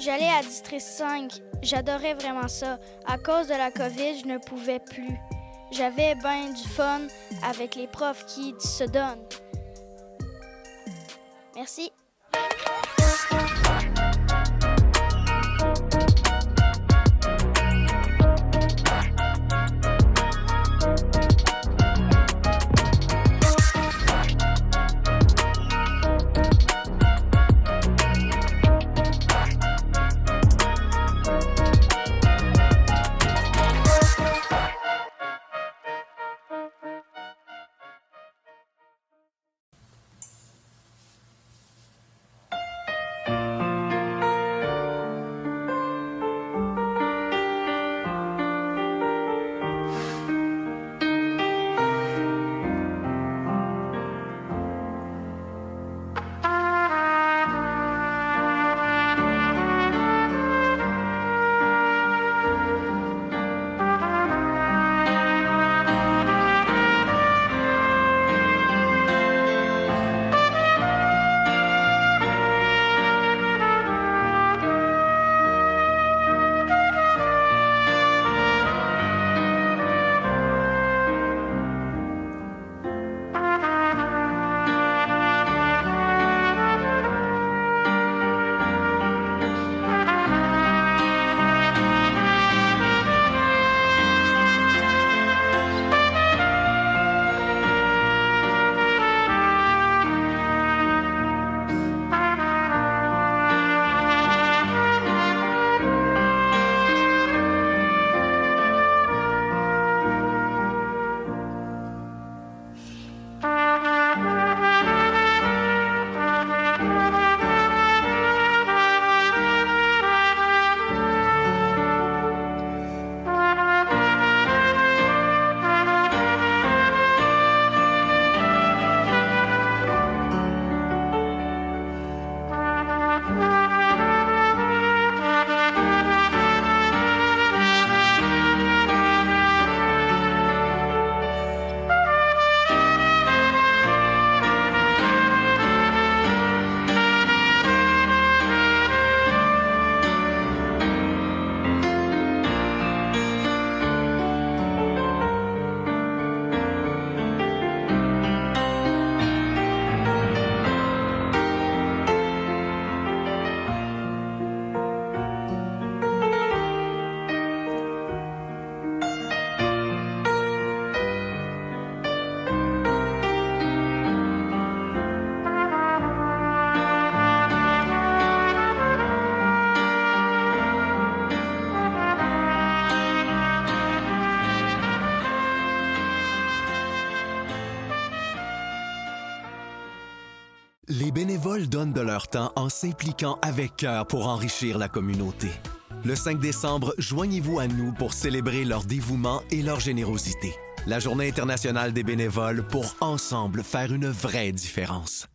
J: J'allais à District 5. J'adorais vraiment ça. À cause de la COVID, je ne pouvais plus. J'avais bien du fun avec les profs qui se donnent. Merci.
Q: Les bénévoles donnent de leur temps en s'impliquant avec cœur pour enrichir la communauté. Le 5 décembre, joignez-vous à nous pour célébrer leur dévouement et leur générosité. La Journée internationale des bénévoles pour ensemble faire une vraie différence.